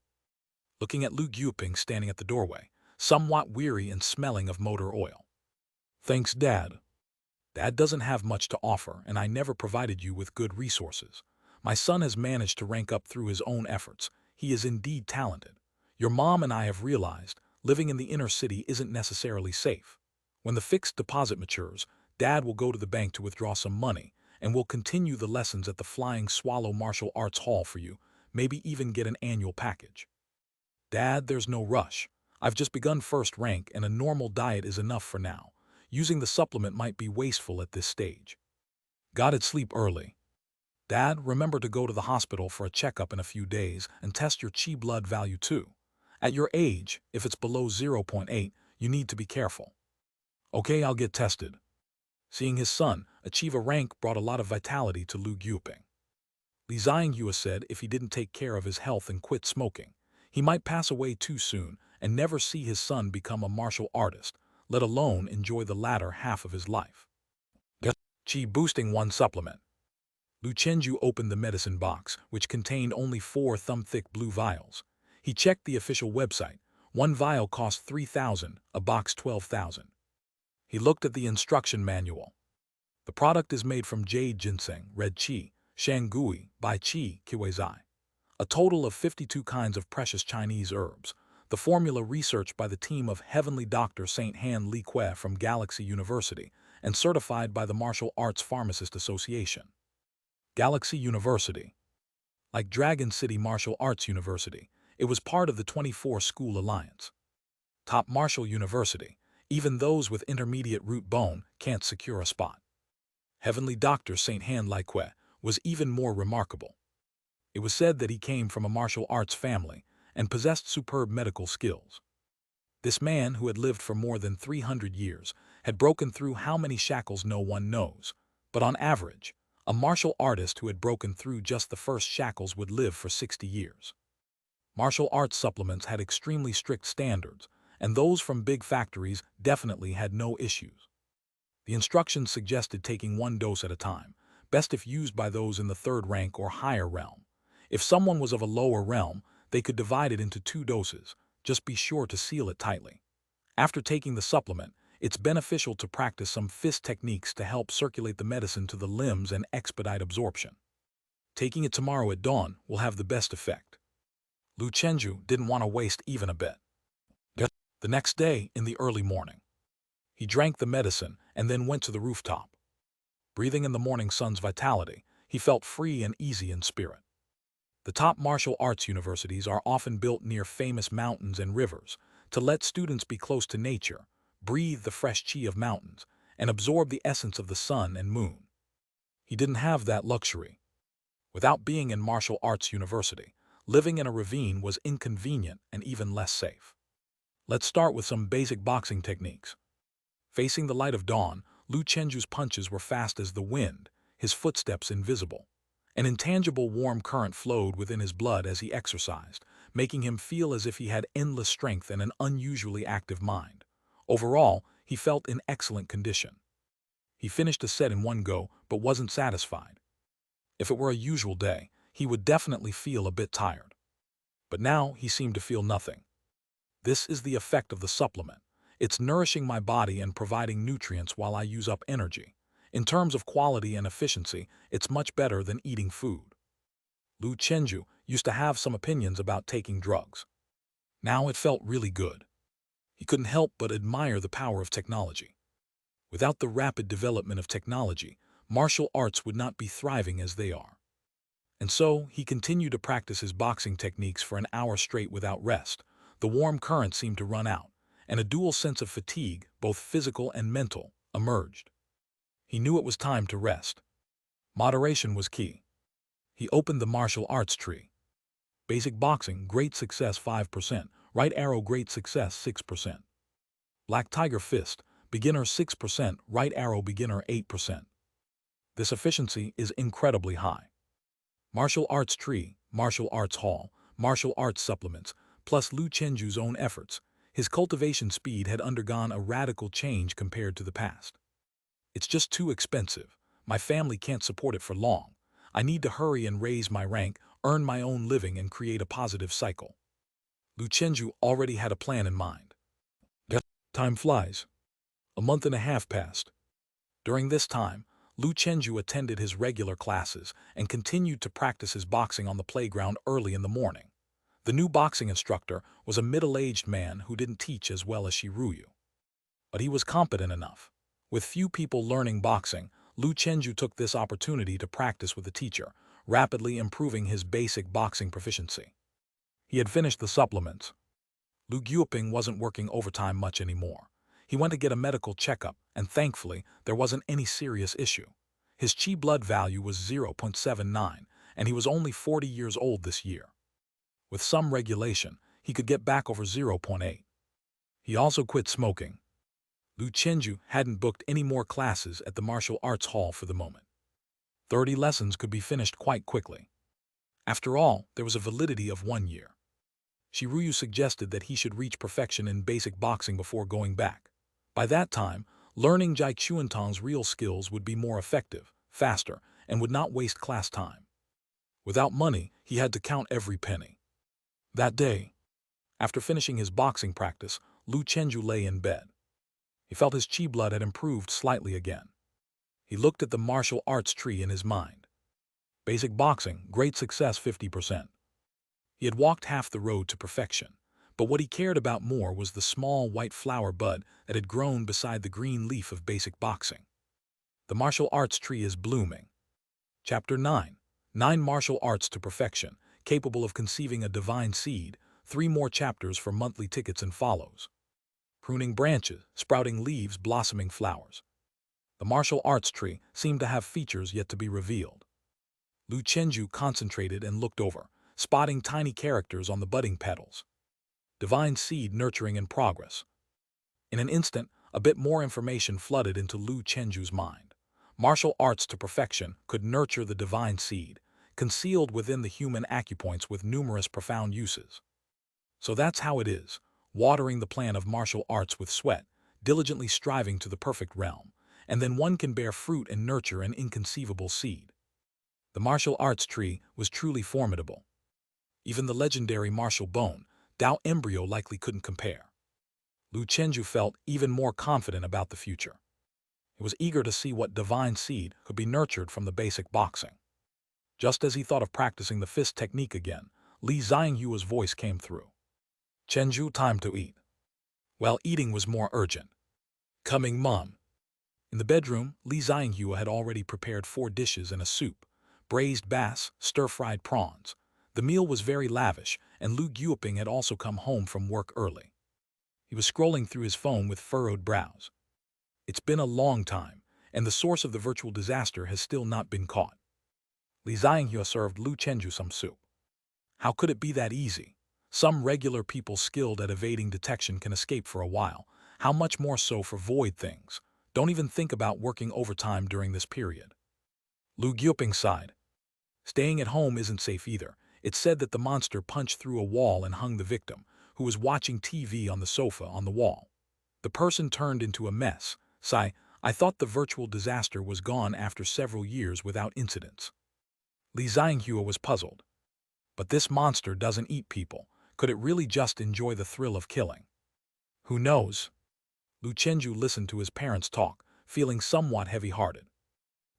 Looking at Lu Gyuping standing at the doorway, somewhat weary and smelling of motor oil. Thanks, Dad. Dad doesn't have much to offer, and I never provided you with good resources. My son has managed to rank up through his own efforts. He is indeed talented. Your mom and I have realized living in the inner city isn't necessarily safe. When the fixed deposit matures, Dad will go to the bank to withdraw some money, and we'll continue the lessons at the Flying Swallow Martial Arts Hall for you, maybe even get an annual package. Dad, there's no rush. I've just begun first rank, and a normal diet is enough for now. Using the supplement might be wasteful at this stage. Gotta sleep early. Dad, remember to go to the hospital for a checkup in a few days and test your chi blood value too. At your age, if it's below 0.8, you need to be careful. Okay, I'll get tested. Seeing his son achieve a rank brought a lot of vitality to Lu Gyuping. Li Zhanghuo said if he didn't take care of his health and quit smoking, he might pass away too soon and never see his son become a martial artist, let alone enjoy the latter half of his life. Chi boosting 1 supplement. Lu Chenju opened the medicine box, which contained only 4 thumb-thick blue vials. He checked the official website. 1 vial cost 3,000, a box 12,000. He looked at the instruction manual. The product is made from Jade ginseng, red qi, shangui, bai qi, kiweizai. A total of 52 kinds of precious Chinese herbs. The formula researched by the team of Heavenly Dr. St. Han Li Kue from Galaxy University and certified by the Martial Arts Pharmacist Association. Galaxy University. Like Dragon City Martial Arts University, it was part of the 24-School Alliance. Top Martial University, even those with intermediate root bone can't secure a spot. Heavenly Dr. St. Han Li Kue was even more remarkable. It was said that he came from a martial arts family and possessed superb medical skills. This man, who had lived for more than 300 years, had broken through how many shackles no one knows, but on average, a martial artist who had broken through just the first shackles would live for 60 years. Martial arts supplements had extremely strict standards, and those from big factories definitely had no issues. The instructions suggested taking 1 dose at a time, best if used by those in the 3rd rank or higher realm. If someone was of a lower realm, they could divide it into 2 doses, just be sure to seal it tightly. After taking the supplement, it's beneficial to practice some fist techniques to help circulate the medicine to the limbs and expedite absorption. Taking it tomorrow at dawn will have the best effect. Lu Chenju didn't want to waste even a bit. The next day, in the early morning, he drank the medicine and then went to the rooftop. Breathing in the morning sun's vitality, he felt free and easy in spirit. The top martial arts universities are often built near famous mountains and rivers to let students be close to nature, breathe the fresh chi of mountains, and absorb the essence of the sun and moon. He didn't have that luxury. Without being in martial arts university, living in a ravine was inconvenient and even less safe. Let's start with some basic boxing techniques. Facing the light of dawn, Lu Chenju's punches were fast as the wind, his footsteps invisible. An intangible warm current flowed within his blood as he exercised, making him feel as if he had endless strength and an unusually active mind. Overall, he felt in excellent condition. He finished a set in one go, but wasn't satisfied. If it were a usual day, he would definitely feel a bit tired. But now he seemed to feel nothing. This is the effect of the supplement. It's nourishing my body and providing nutrients while I use up energy. In terms of quality and efficiency, it's much better than eating food. Lu Chenju used to have some opinions about taking drugs. Now it felt really good. He couldn't help but admire the power of technology. Without the rapid development of technology, martial arts would not be thriving as they are. And so, he continued to practice his boxing techniques for an hour straight without rest. The warm current seemed to run out, and a dual sense of fatigue, both physical and mental, emerged. He knew it was time to rest. Moderation was key. He opened the martial arts tree. Basic boxing, great success 5%. Right arrow, great success 6%. Black tiger fist, beginner 6%. Right arrow, beginner 8%. This efficiency is incredibly high. Martial arts tree, martial arts hall, martial arts supplements, plus Lu Chenju's own efforts, his cultivation speed had undergone a radical change compared to the past. It's just too expensive. My family can't support it for long. I need to hurry and raise my rank, earn my own living, and create a positive cycle. Lu Chenju already had a plan in mind. Time flies. A month and a half passed. During this time, Lu Chenju attended his regular classes and continued to practice his boxing on the playground early in the morning. The new boxing instructor was a middle-aged man who didn't teach as well as Shiruyu. But he was competent enough. With few people learning boxing, Lu Chenju took this opportunity to practice with a teacher, rapidly improving his basic boxing proficiency. He had finished the supplements. Lu Guoping wasn't working overtime much anymore. He went to get a medical checkup, and thankfully, there wasn't any serious issue. His chi blood value was 0.79, and he was only 40 years old this year. With some regulation, he could get back over 0.8. He also quit smoking. Lu Chenju hadn't booked any more classes at the martial arts hall for the moment. 30 lessons could be finished quite quickly. After all, there was a validity of 1 year. Shiruyu suggested that he should reach perfection in basic boxing before going back. By that time, learning Jai Chuantong's real skills would be more effective, faster, and would not waste class time. Without money, he had to count every penny. That day, after finishing his boxing practice, Lu Chenju lay in bed. He felt his chi blood had improved slightly again. He looked at the martial arts tree in his mind. Basic boxing, great success 50%. He had walked half the road to perfection, but what he cared about more was the small white flower bud that had grown beside the green leaf of basic boxing. The martial arts tree is blooming. Chapter 9. 9 Martial Arts to Perfection, capable of conceiving a divine seed. 3 more chapters for monthly tickets and follows. Pruning branches, sprouting leaves, blossoming flowers. The martial arts tree seemed to have features yet to be revealed. Lu Chenju concentrated and looked over, spotting tiny characters on the budding petals. Divine seed nurturing in progress. In an instant, a bit more information flooded into Lu Chenju's mind. Martial arts to perfection could nurture the divine seed, concealed within the human acupoints with numerous profound uses. So that's how it is, watering the plan of martial arts with sweat, diligently striving to the perfect realm, and then one can bear fruit and nurture an inconceivable seed. The martial arts tree was truly formidable. Even the legendary martial bone, Dao embryo, likely couldn't compare. Lu Chenju felt even more confident about the future. He was eager to see what divine seed could be nurtured from the basic boxing. Just as he thought of practicing the fist technique again, Li Zhanghua's voice came through. Chenju, time to eat. Well, eating was more urgent. Coming, Mom. In the bedroom, Li Zhanghua had already prepared 4 dishes and a soup, braised bass, stir-fried prawns. The meal was very lavish, and Lu Guoping had also come home from work early. He was scrolling through his phone with furrowed brows. It's been a long time, and the source of the virtual disaster has still not been caught. Li Zhanghua served Lu Chenju some soup. How could it be that easy? Some regular people skilled at evading detection can escape for a while. How much more so for void things? Don't even think about working overtime during this period. Lu Guoping sighed. Staying at home isn't safe either. It's said that the monster punched through a wall and hung the victim, who was watching TV on the sofa on the wall. The person turned into a mess. Sigh, I thought the virtual disaster was gone after several years without incidents. Li Zhanghua was puzzled. But this monster doesn't eat people. Could it really just enjoy the thrill of killing? Who knows? Lu Chenju listened to his parents talk, feeling somewhat heavy-hearted.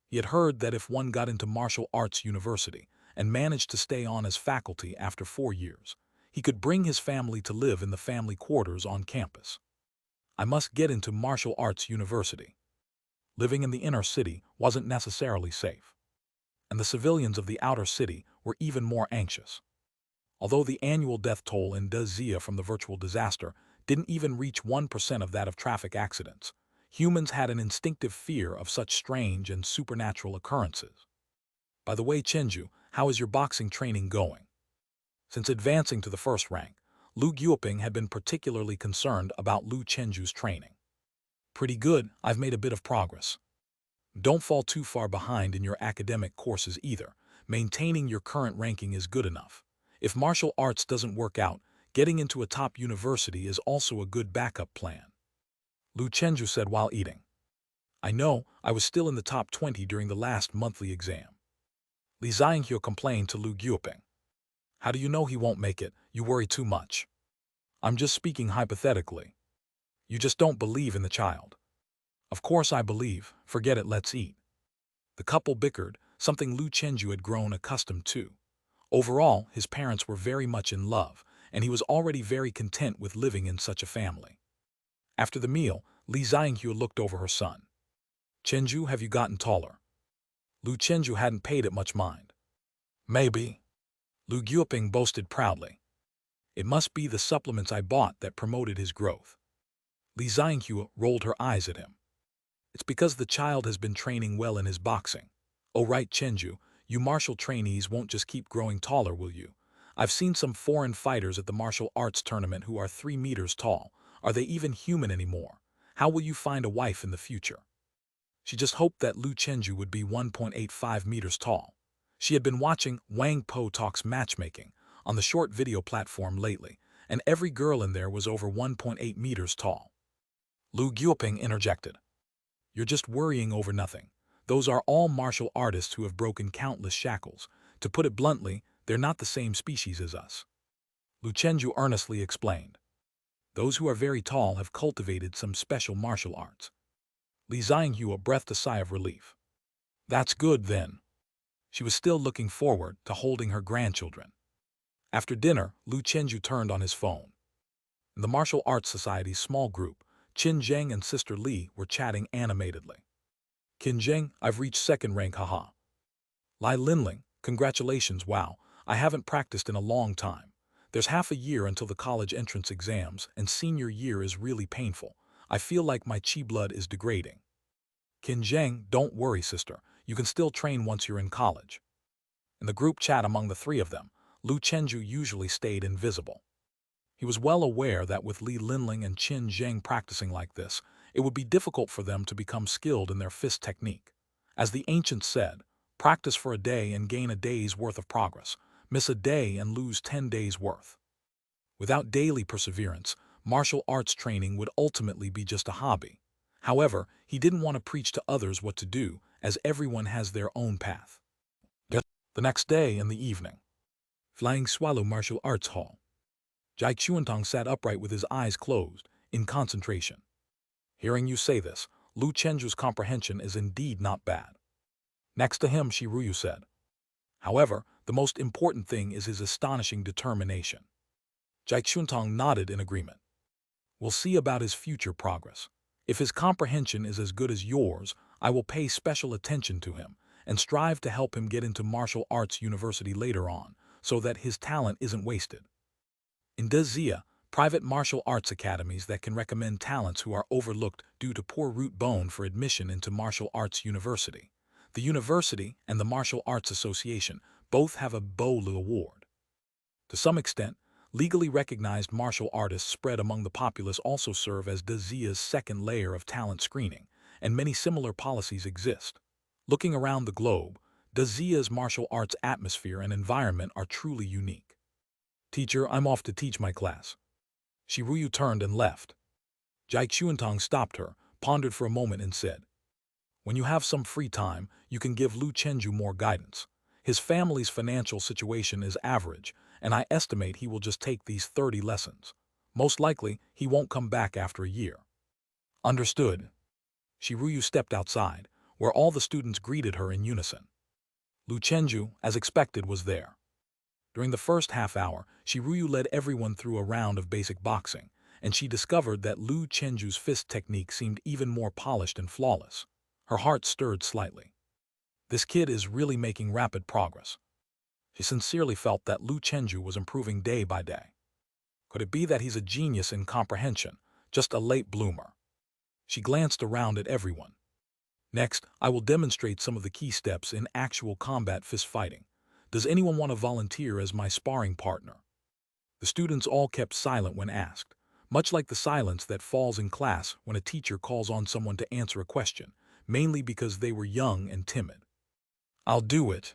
He had heard that if one got into martial arts university and managed to stay on as faculty after 4 years, he could bring his family to live in the family quarters on campus. I must get into martial arts university. Living in the inner city wasn't necessarily safe, and the civilians of the outer city were even more anxious. Although the annual death toll in Dezia from the virtual disaster didn't even reach 1% of that of traffic accidents, humans had an instinctive fear of such strange and supernatural occurrences. By the way, Chenju, how is your boxing training going? Since advancing to the first rank, Lu Guoping had been particularly concerned about Lu Chenju's training. Pretty good, I've made a bit of progress. Don't fall too far behind in your academic courses either. Maintaining your current ranking is good enough. If martial arts doesn't work out, getting into a top university is also a good backup plan. Lu Chenju said while eating. I know, I was still in the top 20 during the last monthly exam. Li Zhanghua complained to Lu Guoping. How do you know he won't make it? You worry too much. I'm just speaking hypothetically. You just don't believe in the child. Of course I believe. Forget it, let's eat. The couple bickered, something Lu Chenju had grown accustomed to. Overall, his parents were very much in love, and he was already very content with living in such a family. After the meal, Li Zhanghua looked over her son. Chenju, have you gotten taller? Lu Chenju hadn't paid it much mind. Maybe. Lu Guoping boasted proudly. It must be the supplements I bought that promoted his growth. Li Zhanghua rolled her eyes at him. It's because the child has been training well in his boxing. Oh right, Chenju, you martial trainees won't just keep growing taller, will you? I've seen some foreign fighters at the martial arts tournament who are 3 meters tall. Are they even human anymore? How will you find a wife in the future? She just hoped that Lu Chenju would be 1.85 meters tall. She had been watching Wang Po Talks Matchmaking on the short video platform lately, and every girl in there was over 1.8 meters tall. Lu Guoping interjected. You're just worrying over nothing. Those are all martial artists who have broken countless shackles. To put it bluntly, they're not the same species as us. Lu Chenju earnestly explained. Those who are very tall have cultivated some special martial arts. Li Zhanghua breathed a sigh of relief. That's good then. She was still looking forward to holding her grandchildren. After dinner, Lu Chenju turned on his phone. In the Martial Arts Society's small group, Qin Zheng and Sister Li were chatting animatedly. Qin Zheng, I've reached 2nd rank, haha. Lai Linling, congratulations, wow, I haven't practiced in a long time. There's half a year until the college entrance exams, and senior year is really painful. I feel like my chi blood is degrading. Qin Zheng, don't worry, sister. You can still train once you're in college. In the group chat among the 3 of them, Lu Chenju usually stayed invisible. He was well aware that with Li Linling and Qin Zheng practicing like this, it would be difficult for them to become skilled in their fist technique. As the ancients said, practice for a day and gain a day's worth of progress. Miss a day and lose 10 days' worth. Without daily perseverance, martial arts training would ultimately be just a hobby. However, he didn't want to preach to others what to do, as everyone has their own path. The next day in the evening, Flying Swallow Martial Arts Hall. Jai Chuantong sat upright with his eyes closed, in concentration. Hearing you say this, Lu Chenju's comprehension is indeed not bad. Next to him, Shi Ruyu said. However, The most important thing is his astonishing determination. Jade nodded in agreement. We'll see about his future progress. If his comprehension is as good as yours, I will pay special attention to him and strive to help him get into martial arts university later on, so that his talent isn't wasted. In Dezia, private martial arts academies that can recommend talents who are overlooked due to poor root bone for admission into martial arts university. The university and the Martial Arts Association both have a Bolu Award. To some extent, legally recognized martial artists spread among the populace also serve as Dezia's second layer of talent screening, and many similar policies exist. Looking around the globe, Dezia's martial arts atmosphere and environment are truly unique. Teacher, I'm off to teach my class. Shiruyu turned and left. Jai Chuantong stopped her, pondered for a moment and said, when you have some free time, you can give Lu Chenju more guidance. His family's financial situation is average, and I estimate he will just take these 30 lessons. Most likely, he won't come back after a year. Understood. Shiruyu stepped outside, where all the students greeted her in unison. Lu Chenju, as expected, was there. During the first half hour, Shiruyu led everyone through a round of basic boxing, and she discovered that Lu Chenju's fist technique seemed even more polished and flawless. Her heart stirred slightly. This kid is really making rapid progress. She sincerely felt that Lu Chenju was improving day by day. Could it be that he's a genius in comprehension, just a late bloomer? She glanced around at everyone. Next, I will demonstrate some of the key steps in actual combat fist fighting. Does anyone want to volunteer as my sparring partner? The students all kept silent when asked, much like the silence that falls in class when a teacher calls on someone to answer a question, mainly because they were young and timid. I'll do it.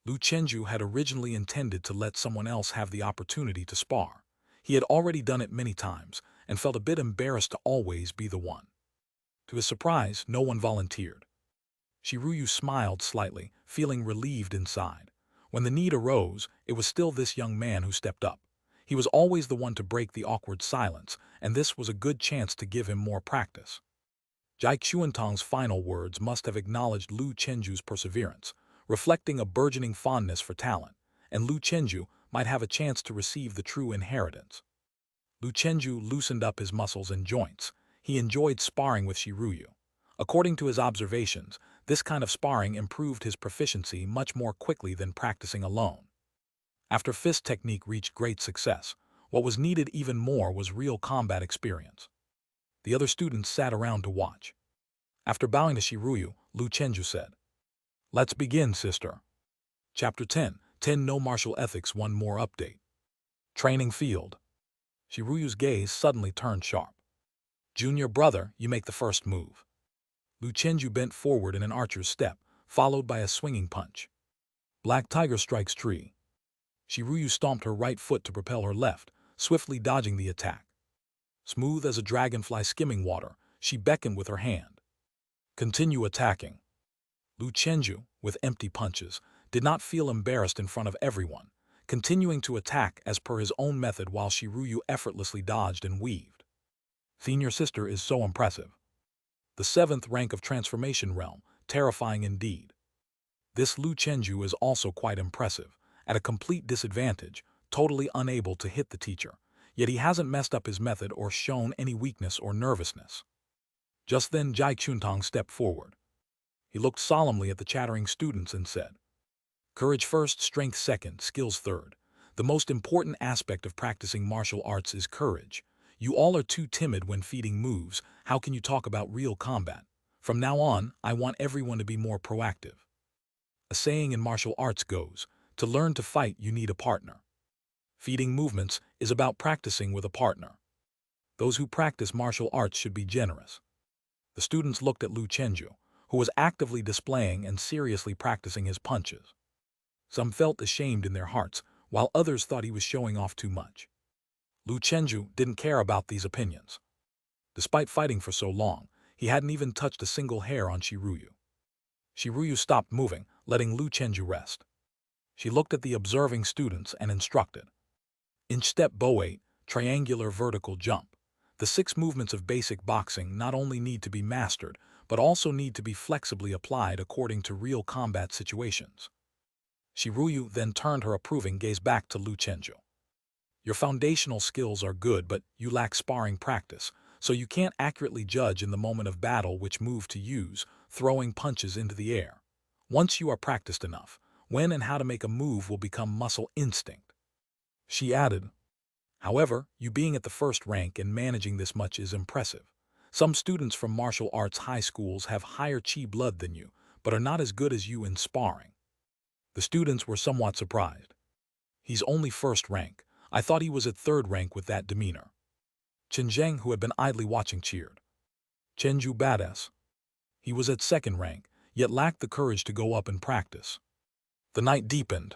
Lu Chenju had originally intended to let someone else have the opportunity to spar. He had already done it many times and felt a bit embarrassed to always be the one. To his surprise, no one volunteered. Shiruyu smiled slightly, feeling relieved inside. When the need arose, it was still this young man who stepped up. He was always the one to break the awkward silence, and this was a good chance to give him more practice. Jai Xuantong's final words must have acknowledged Lu Chenju's perseverance, reflecting a burgeoning fondness for talent, and Lu Chenju might have a chance to receive the true inheritance. Lu Chenju loosened up his muscles and joints. He enjoyed sparring with Shiruyu. According to his observations, this kind of sparring improved his proficiency much more quickly than practicing alone. After fist technique reached great success, what was needed even more was real combat experience. The other students sat around to watch. After bowing to Shiruyu, Lu Chenju said, "Let's begin, sister." Chapter 10, 10 No Martial Ethics, one more update. Training field. Shiruyu's gaze suddenly turned sharp. Junior brother, you make the first move. Lu Chenju bent forward in an archer's step, followed by a swinging punch. Black tiger strikes tree. Shiruyu stomped her right foot to propel her left, swiftly dodging the attack. Smooth as a dragonfly skimming water, she beckoned with her hand. Continue attacking. Lu Chenju, with empty punches, did not feel embarrassed in front of everyone, continuing to attack as per his own method while Shiruyu effortlessly dodged and weaved. Senior sister is so impressive. The 7th rank of transformation realm, terrifying indeed. This Lu Chenju is also quite impressive, at a complete disadvantage, totally unable to hit the teacher, yet he hasn't messed up his method or shown any weakness or nervousness. Just then Jai Chuntong stepped forward. He looked solemnly at the chattering students and said, "Courage first, strength second, skills third. The most important aspect of practicing martial arts is courage. You all are too timid when feeding moves. How can you talk about real combat? From now on, I want everyone to be more proactive. A saying in martial arts goes, to learn to fight you need a partner. Feeding movements is about practicing with a partner. Those who practice martial arts should be generous." The students looked at Lu Chenju, who was actively displaying and seriously practicing his punches. Some felt ashamed in their hearts, while others thought he was showing off too much. Lu Chenju didn't care about these opinions. Despite fighting for so long, he hadn't even touched a single hair on Shiruyu. Shiruyu stopped moving, letting Lu Chenju rest. She looked at the observing students and instructed. Inch step bow 8, triangular vertical jump. The 6 movements of basic boxing not only need to be mastered, but also need to be flexibly applied according to real combat situations. Shiruyu then turned her approving gaze back to Lu Chenju. Your foundational skills are good, but you lack sparring practice, so you can't accurately judge in the moment of battle which move to use, throwing punches into the air. Once you are practiced enough, when and how to make a move will become muscle instinct. She added, however, you being at the first rank and managing this much is impressive. Some students from martial arts high schools have higher chi blood than you, but are not as good as you in sparring. The students were somewhat surprised. He's only first rank. I thought he was at third rank with that demeanor. Chen Zheng, who had been idly watching, cheered. Chenju badass. He was at second rank, yet lacked the courage to go up and practice. The night deepened.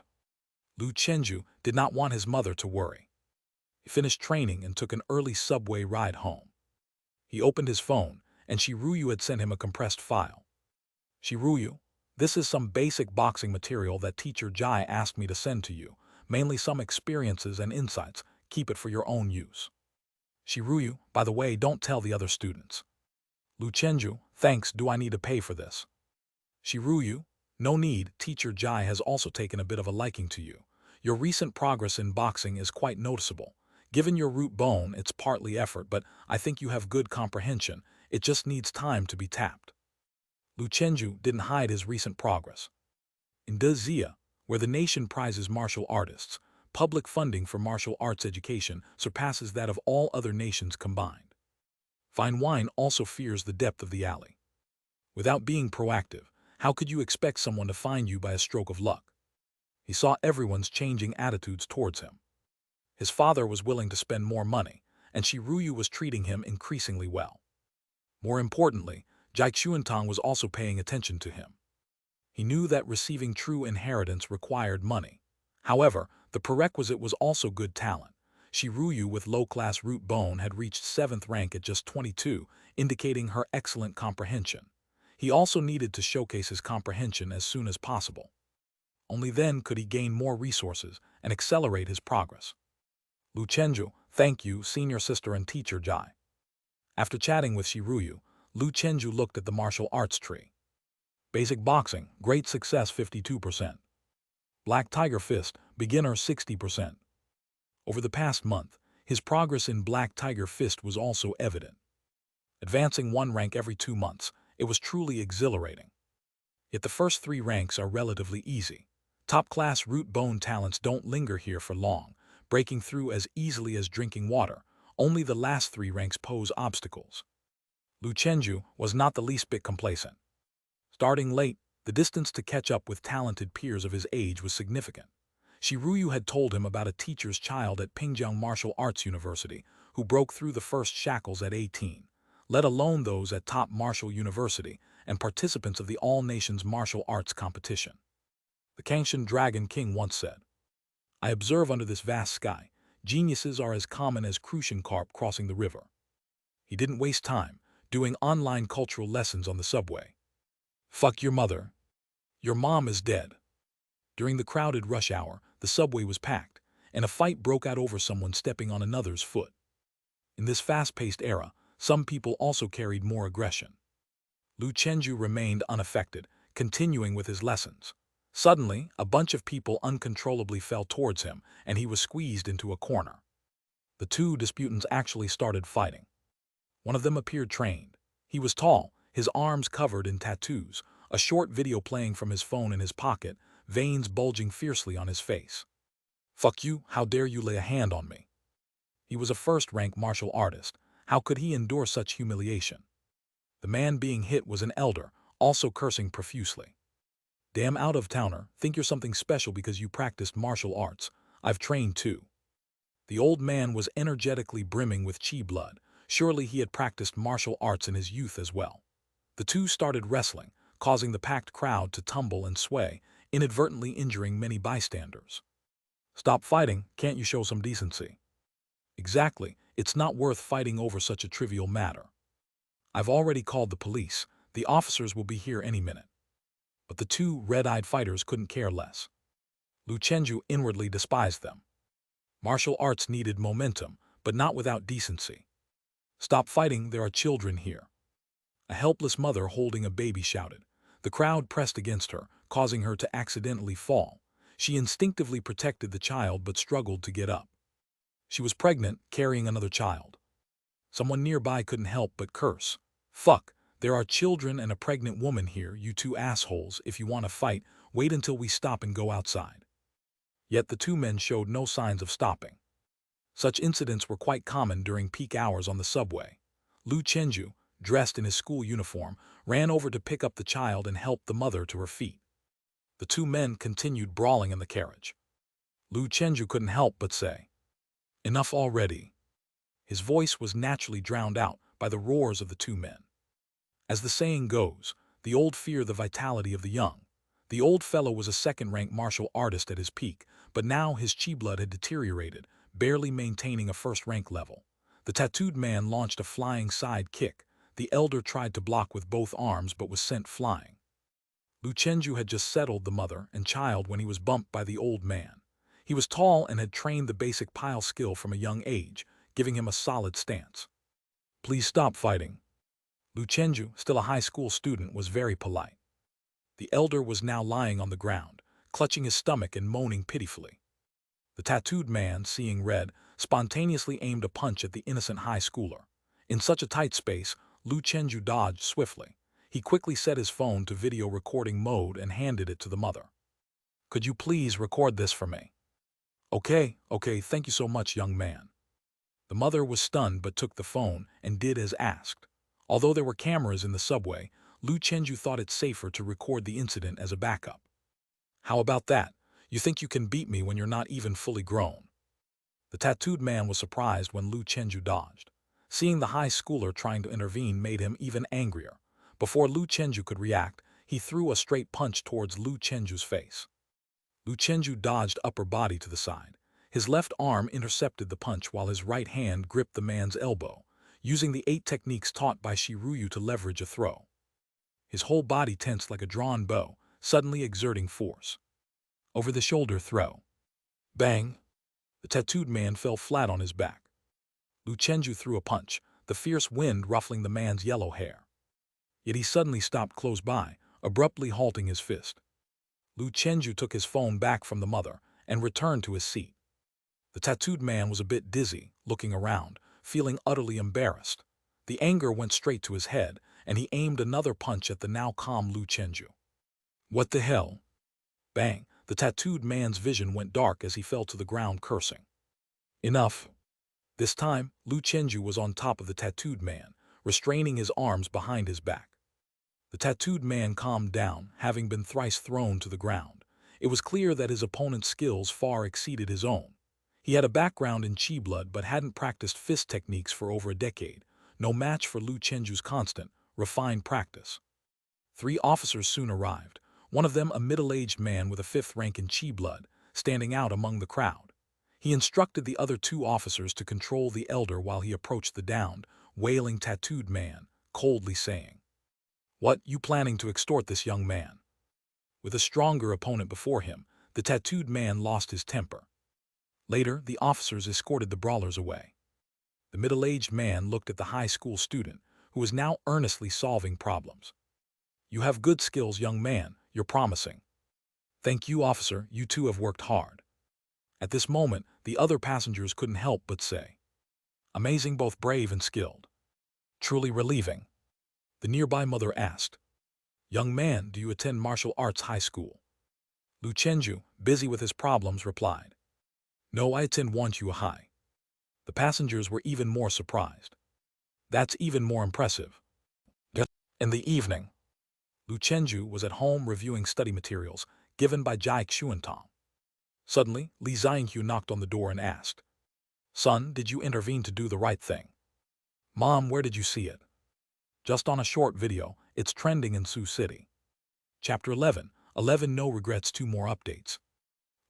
Lu Chenju did not want his mother to worry. He finished training and took an early subway ride home. He opened his phone, and Shiruyu had sent him a compressed file. Shiruyu, this is some basic boxing material that teacher Jai asked me to send to you, mainly some experiences and insights. Keep it for your own use. Shiruyu, by the way, don't tell the other students. Lu Chenju, thanks, do I need to pay for this? Shiruyu, no need, teacher Jai has also taken a bit of a liking to you. Your recent progress in boxing is quite noticeable. Given your root bone, it's partly effort, but I think you have good comprehension. It just needs time to be tapped. Lu Chenju didn't hide his recent progress. In Dezia, where the nation prizes martial artists, public funding for martial arts education surpasses that of all other nations combined. Fine wine also fears the depth of the alley. Without being proactive, how could you expect someone to find you by a stroke of luck? He saw everyone's changing attitudes towards him. His father was willing to spend more money, and Shiruyu was treating him increasingly well. More importantly, Jai Chuantong was also paying attention to him. He knew that receiving true inheritance required money. However, the prerequisite was also good talent. Shiruyu with low-class root bone had reached 7th rank at just 22, indicating her excellent comprehension. He also needed to showcase his comprehension as soon as possible. Only then could he gain more resources and accelerate his progress. Lu Chenju, thank you, senior sister and teacher Jai. After chatting with Shiruyu, Lu Chenju looked at the martial arts tree. Basic boxing, great success 52%. Black Tiger Fist, beginner 60%. Over the past month, his progress in Black Tiger Fist was also evident. Advancing one rank every 2 months, it was truly exhilarating. Yet the first 3 ranks are relatively easy. Top-class root bone talents don't linger here for long, breaking through as easily as drinking water. Only the last 3 ranks pose obstacles. Lu Chenju was not the least bit complacent. Starting late, the distance to catch up with talented peers of his age was significant. Shiruyu had told him about a teacher's child at Pingjiang Martial Arts University who broke through the first shackles at 18, let alone those at top martial university and participants of the all-nations martial arts competition. The Kangshan Dragon King once said, I observe under this vast sky, geniuses are as common as crucian carp crossing the river. He didn't waste time doing online cultural lessons on the subway. Fuck your mother. Your mom is dead. During the crowded rush hour, the subway was packed, and a fight broke out over someone stepping on another's foot. In this fast-paced era, some people also carried more aggression. Lu Chenju remained unaffected, continuing with his lessons. Suddenly, a bunch of people uncontrollably fell towards him, and he was squeezed into a corner. The 2 disputants actually started fighting. One of them appeared trained. He was tall, his arms covered in tattoos, a short video playing from his phone in his pocket, veins bulging fiercely on his face. Fuck you, how dare you lay a hand on me? He was a first-rank martial artist. How could he endure such humiliation? The man being hit was an elder, also cursing profusely. Damn out-of-towner, think you're something special because you practiced martial arts. I've trained too. The old man was energetically brimming with chi blood. Surely he had practiced martial arts in his youth as well. The 2 started wrestling, causing the packed crowd to tumble and sway, inadvertently injuring many bystanders. Stop fighting, can't you show some decency? Exactly, it's not worth fighting over such a trivial matter. I've already called the police, the officers will be here any minute. But the 2 red-eyed fighters couldn't care less. Lu Chenju inwardly despised them. Martial arts needed momentum, but not without decency. Stop fighting, there are children here. A helpless mother holding a baby shouted. The crowd pressed against her, causing her to accidentally fall. She instinctively protected the child but struggled to get up. She was pregnant, carrying another child. Someone nearby couldn't help but curse. "Fuck, there are children and a pregnant woman here, you two assholes. If you want to fight, wait until we stop and go outside." Yet the two men showed no signs of stopping. Such incidents were quite common during peak hours on the subway. Lu Chenju, dressed in his school uniform, ran over to pick up the child and help the mother to her feet. The two men continued brawling in the carriage. Lu Chenju couldn't help but say, "Enough already." His voice was naturally drowned out by the roars of the two men. As the saying goes, the old fear the vitality of the young. The old fellow was a second-rank martial artist at his peak, but now his chi blood had deteriorated, barely maintaining a first-rank level. The tattooed man launched a flying side kick. The elder tried to block with both arms but was sent flying. Lu Chenju had just settled the mother and child when he was bumped by the old man. He was tall and had trained the basic pile skill from a young age, giving him a solid stance. "Please stop fighting." Lu Chenju, still a high school student, was very polite. The elder was now lying on the ground, clutching his stomach and moaning pitifully. The tattooed man, seeing red, spontaneously aimed a punch at the innocent high schooler. In such a tight space, Lu Chenju dodged swiftly. He quickly set his phone to video recording mode and handed it to the mother. "Could you please record this for me?" Okay, thank you so much, young man." The mother was stunned but took the phone and did as asked. Although there were cameras in the subway, Lu Chenju thought it safer to record the incident as a backup. "How about that? You think you can beat me when you're not even fully grown?" The tattooed man was surprised when Lu Chenju dodged. Seeing the high schooler trying to intervene made him even angrier. Before Lu Chenju could react, he threw a straight punch towards Lu Chenju's face. Lu Chenju dodged upper body to the side. His left arm intercepted the punch while his right hand gripped the man's elbow, using the 8 techniques taught by Shiryu to leverage a throw. His whole body tensed like a drawn bow, suddenly exerting force. Over-the-shoulder throw. Bang! The tattooed man fell flat on his back. Lu Chenju threw a punch, the fierce wind ruffling the man's yellow hair. Yet he suddenly stopped close by, abruptly halting his fist. Lu Chenju took his phone back from the mother and returned to his seat. The tattooed man was a bit dizzy, looking around, feeling utterly embarrassed. The anger went straight to his head, and he aimed another punch at the now calm Lu Chenju. "What the hell?" Bang! The tattooed man's vision went dark as he fell to the ground cursing. "Enough." This time, Lu Chenju was on top of the tattooed man, restraining his arms behind his back. The tattooed man calmed down, having been thrice thrown to the ground. It was clear that his opponent's skills far exceeded his own. He had a background in chi blood but hadn't practiced fist techniques for over a decade, no match for Lu Chenju's constant, refined practice. 3 officers soon arrived, one of them a middle-aged man with a 5th rank in chi blood, standing out among the crowd. He instructed the other 2 officers to control the elder while he approached the downed, wailing tattooed man, coldly saying, "What, you planning to extort this young man?" With a stronger opponent before him, the tattooed man lost his temper. Later, the officers escorted the brawlers away. The middle-aged man looked at the high school student, who was now earnestly solving problems. "You have good skills, young man, you're promising." "Thank you, officer, you two have worked hard." At this moment, the other passengers couldn't help but say, "Amazing, both brave and skilled." "Truly relieving." The nearby mother asked, "Young man, do you attend martial arts high school?" Lu Chenju, busy with his problems, replied, "No, I attend Wanchu High." The passengers were even more surprised. "That's even more impressive." In the evening, Lu Chenju was at home reviewing study materials given by Jai Xuantong. Suddenly, Li Xianghu knocked on the door and asked, "Son, did you intervene to do the right thing?" "Mom, where did you see it?" "Just on a short video, it's trending in Sioux City." Chapter 11 No Regrets, 2 more updates.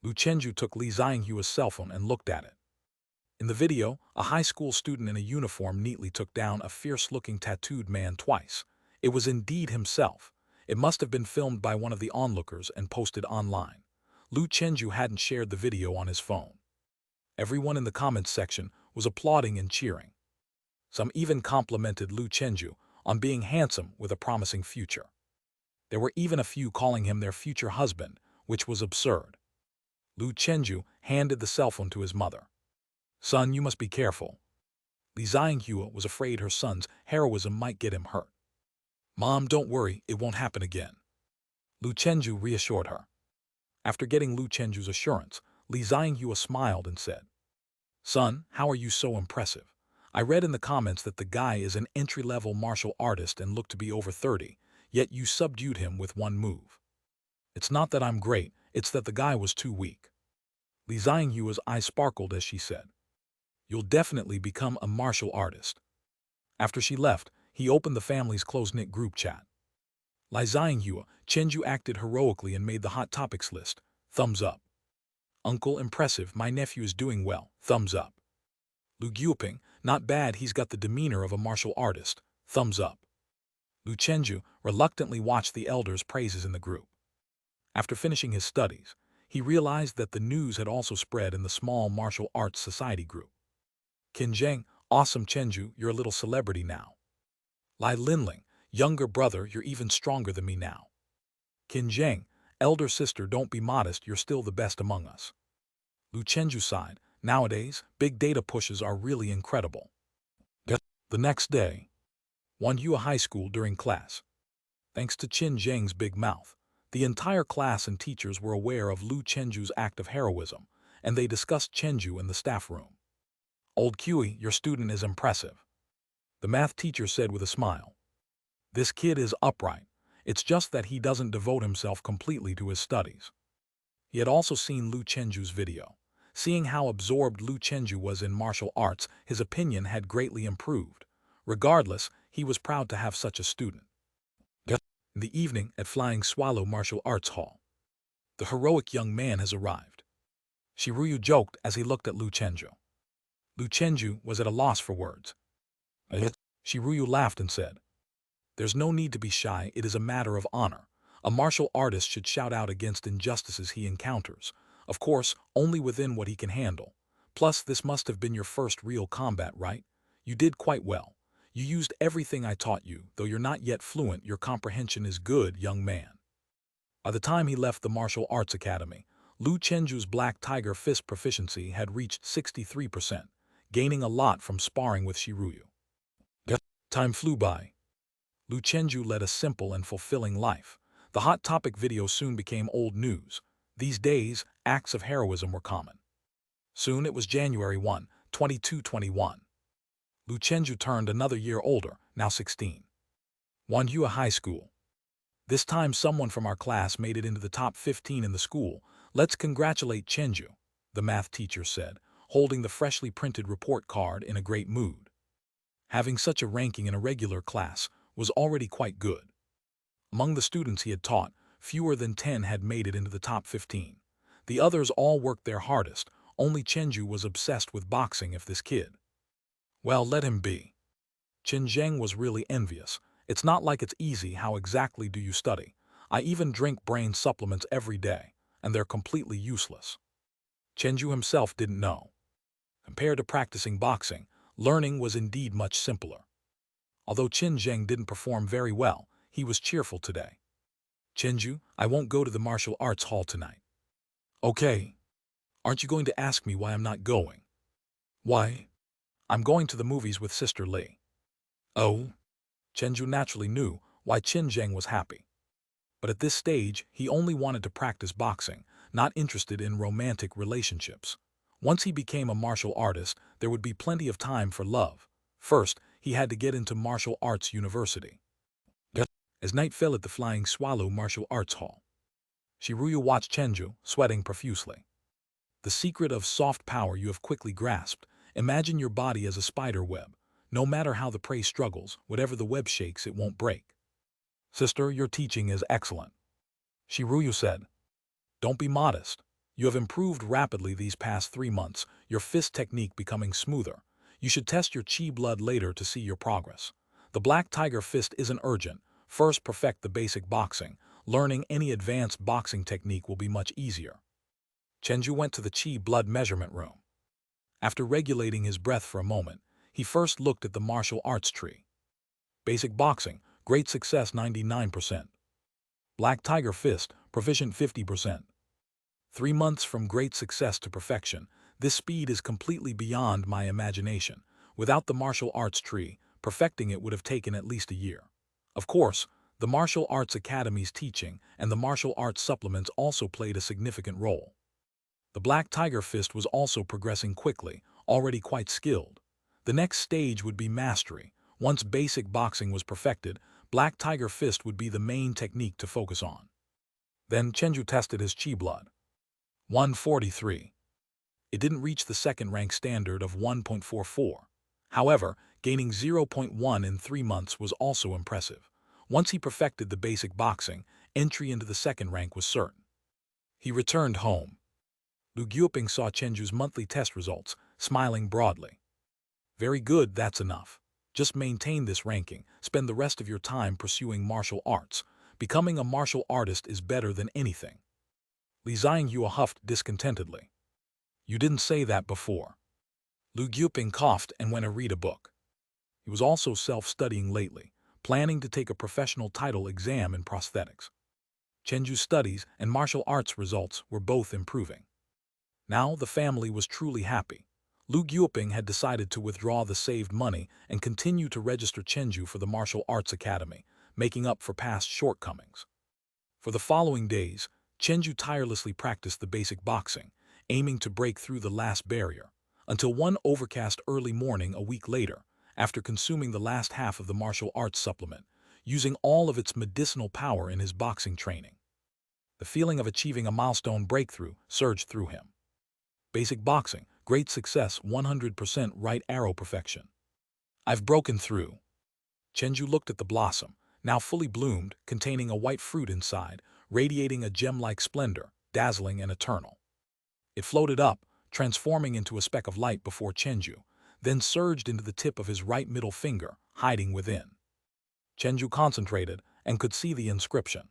Lu Chenju took Li Xianghu's cell phone and looked at it. In the video, a high school student in a uniform neatly took down a fierce-looking tattooed man twice. It was indeed himself. It must have been filmed by one of the onlookers and posted online. Lu Chenju hadn't shared the video on his phone. Everyone in the comments section was applauding and cheering. Some even complimented Lu Chenju on being handsome with a promising future. There were even a few calling him their future husband, which was absurd. Lu Chenju handed the cell phone to his mother. Son, you must be careful. Li Xianghua was afraid her son's heroism might get him hurt. Mom, don't worry, it won't happen again. Lu Chenju reassured her. After getting Lu Chenju's assurance, Li Xianghua smiled and said, Son, how are you so impressive? I read in the comments that the guy is an entry-level martial artist and looked to be over 30, yet you subdued him with one move. It's not that I'm great, it's that the guy was too weak. Li Xianghua's eyes sparkled as she said, You'll definitely become a martial artist. After she left, he opened the family's close-knit group chat. Li Xianghua, Chenju acted heroically and made the hot topics list. Thumbs up. Uncle, impressive, my nephew is doing well. Thumbs up. Lu Guoping, not bad, he's got the demeanor of a martial artist. Thumbs up. Lu Chenju reluctantly watched the elders' praises in the group. After finishing his studies, he realized that the news had also spread in the small martial arts society group. Qin Zheng, awesome Chenju, you're a little celebrity now. Lai Linling, younger brother, you're even stronger than me now. Qin Zheng, elder sister, don't be modest, you're still the best among us. Lu Chenju sighed, nowadays, big data pushes are really incredible. The next day, Wanhua High School during class. Thanks to Qin Zheng's big mouth, the entire class and teachers were aware of Lu Chenju's act of heroism, and they discussed Chenju in the staff room. Old Kui, your student is impressive. The math teacher said with a smile. This kid is upright. It's just that he doesn't devote himself completely to his studies. He had also seen Lu Chenju's video. Seeing how absorbed Lu Chenju was in martial arts, his opinion had greatly improved. Regardless, he was proud to have such a student. In the evening at Flying Swallow Martial Arts Hall, the heroic young man has arrived. Shiruyu joked as he looked at Lu Chenju. Lu Chenju was at a loss for words. Shiruyu laughed and said, There's no need to be shy, it is a matter of honor. A martial artist should shout out against injustices he encounters. Of course, only within what he can handle. Plus, this must have been your first real combat, right? You did quite well. You used everything I taught you, though you're not yet fluent, your comprehension is good, young man. By the time he left the Martial Arts Academy, Lu Chenju's Black Tiger Fist proficiency had reached 63%, gaining a lot from sparring with Shiruyu. Time flew by. Lu Chenju led a simple and fulfilling life. The Hot Topic video soon became old news. These days, acts of heroism were common. Soon it was January 1, 2221. Lu Chenju turned another year older, now 16. Wanhua High School. This time someone from our class made it into the top 15 in the school. Let's congratulate Chenju, the math teacher said, holding the freshly printed report card in a great mood. Having such a ranking in a regular class was already quite good. Among the students he had taught, fewer than 10 had made it into the top 15. The others all worked their hardest, only Chenju was obsessed with boxing. If this kid. Well, let him be. Qin Zheng was really envious. It's not like it's easy. How exactly do you study? I even drink brain supplements every day, and they're completely useless. Chenju himself didn't know. Compared to practicing boxing, learning was indeed much simpler. Although Qin Zheng didn't perform very well, he was cheerful today. Chenju, I won't go to the martial arts hall tonight. Okay. Aren't you going to ask me why I'm not going? Why? I'm going to the movies with Sister Li. Oh? Chenju naturally knew why Qin Zheng was happy. But at this stage, he only wanted to practice boxing, not interested in romantic relationships. Once he became a martial artist, there would be plenty of time for love. First, he had to get into martial arts university. As night fell at the Flying Swallow Martial Arts Hall, Shiruyu watched Chenju, sweating profusely. The secret of soft power you have quickly grasped. Imagine your body as a spider web. No matter how the prey struggles, whatever the web shakes, it won't break. Sister, your teaching is excellent. Shiruyu said. Don't be modest. You have improved rapidly these past 3 months, your fist technique becoming smoother. You should test your chi blood later to see your progress. The Black Tiger Fist isn't urgent. First, perfect the basic boxing. Learning any advanced boxing technique will be much easier. Chenju went to the chi blood measurement room. After regulating his breath for a moment, he first looked at the martial arts tree. Basic boxing, great success 99%. Black Tiger Fist, proficient 50%. 3 months from great success to perfection. This speed is completely beyond my imagination. Without the martial arts tree, perfecting it would have taken at least a year. Of course, the Martial Arts Academy's teaching and the martial arts supplements also played a significant role. The Black Tiger Fist was also progressing quickly, already quite skilled. The next stage would be mastery. Once basic boxing was perfected, Black Tiger Fist would be the main technique to focus on. Then Chenju tested his chi blood. 143. It didn't reach the second rank standard of 1.44. However, gaining 0.1 in 3 months was also impressive. Once he perfected the basic boxing, entry into the second rank was certain. He returned home. Lu Guoping saw Chenju's monthly test results, smiling broadly. Very good, that's enough. Just maintain this ranking, spend the rest of your time pursuing martial arts. Becoming a martial artist is better than anything. Li Xiangyue huffed discontentedly. You didn't say that before. Lu Guoping coughed and went to read a book. He was also self-studying lately, planning to take a professional title exam in prosthetics. Chenju's studies and martial arts results were both improving. Now the family was truly happy. Lu Guoping had decided to withdraw the saved money and continue to register Chenju for the Martial Arts Academy, making up for past shortcomings. For the following days, Chenju tirelessly practiced the basic boxing, aiming to break through the last barrier, until one overcast early morning a week later, after consuming the last half of the martial arts supplement, using all of its medicinal power in his boxing training. The feeling of achieving a milestone breakthrough surged through him. Basic boxing, great success, 100% right arrow perfection. I've broken through. Chenju looked at the blossom, now fully bloomed, containing a white fruit inside, radiating a gem-like splendor, dazzling and eternal. It floated up, transforming into a speck of light before Chenju, then surged into the tip of his right middle finger, hiding within. Chenju concentrated and could see the inscription.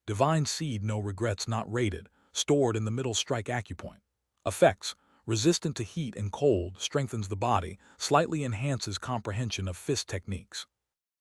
Divine Seed, no regrets, not rated, stored in the middle strike acupoint. Effects: resistant to heat and cold, strengthens the body, slightly enhances comprehension of fist techniques.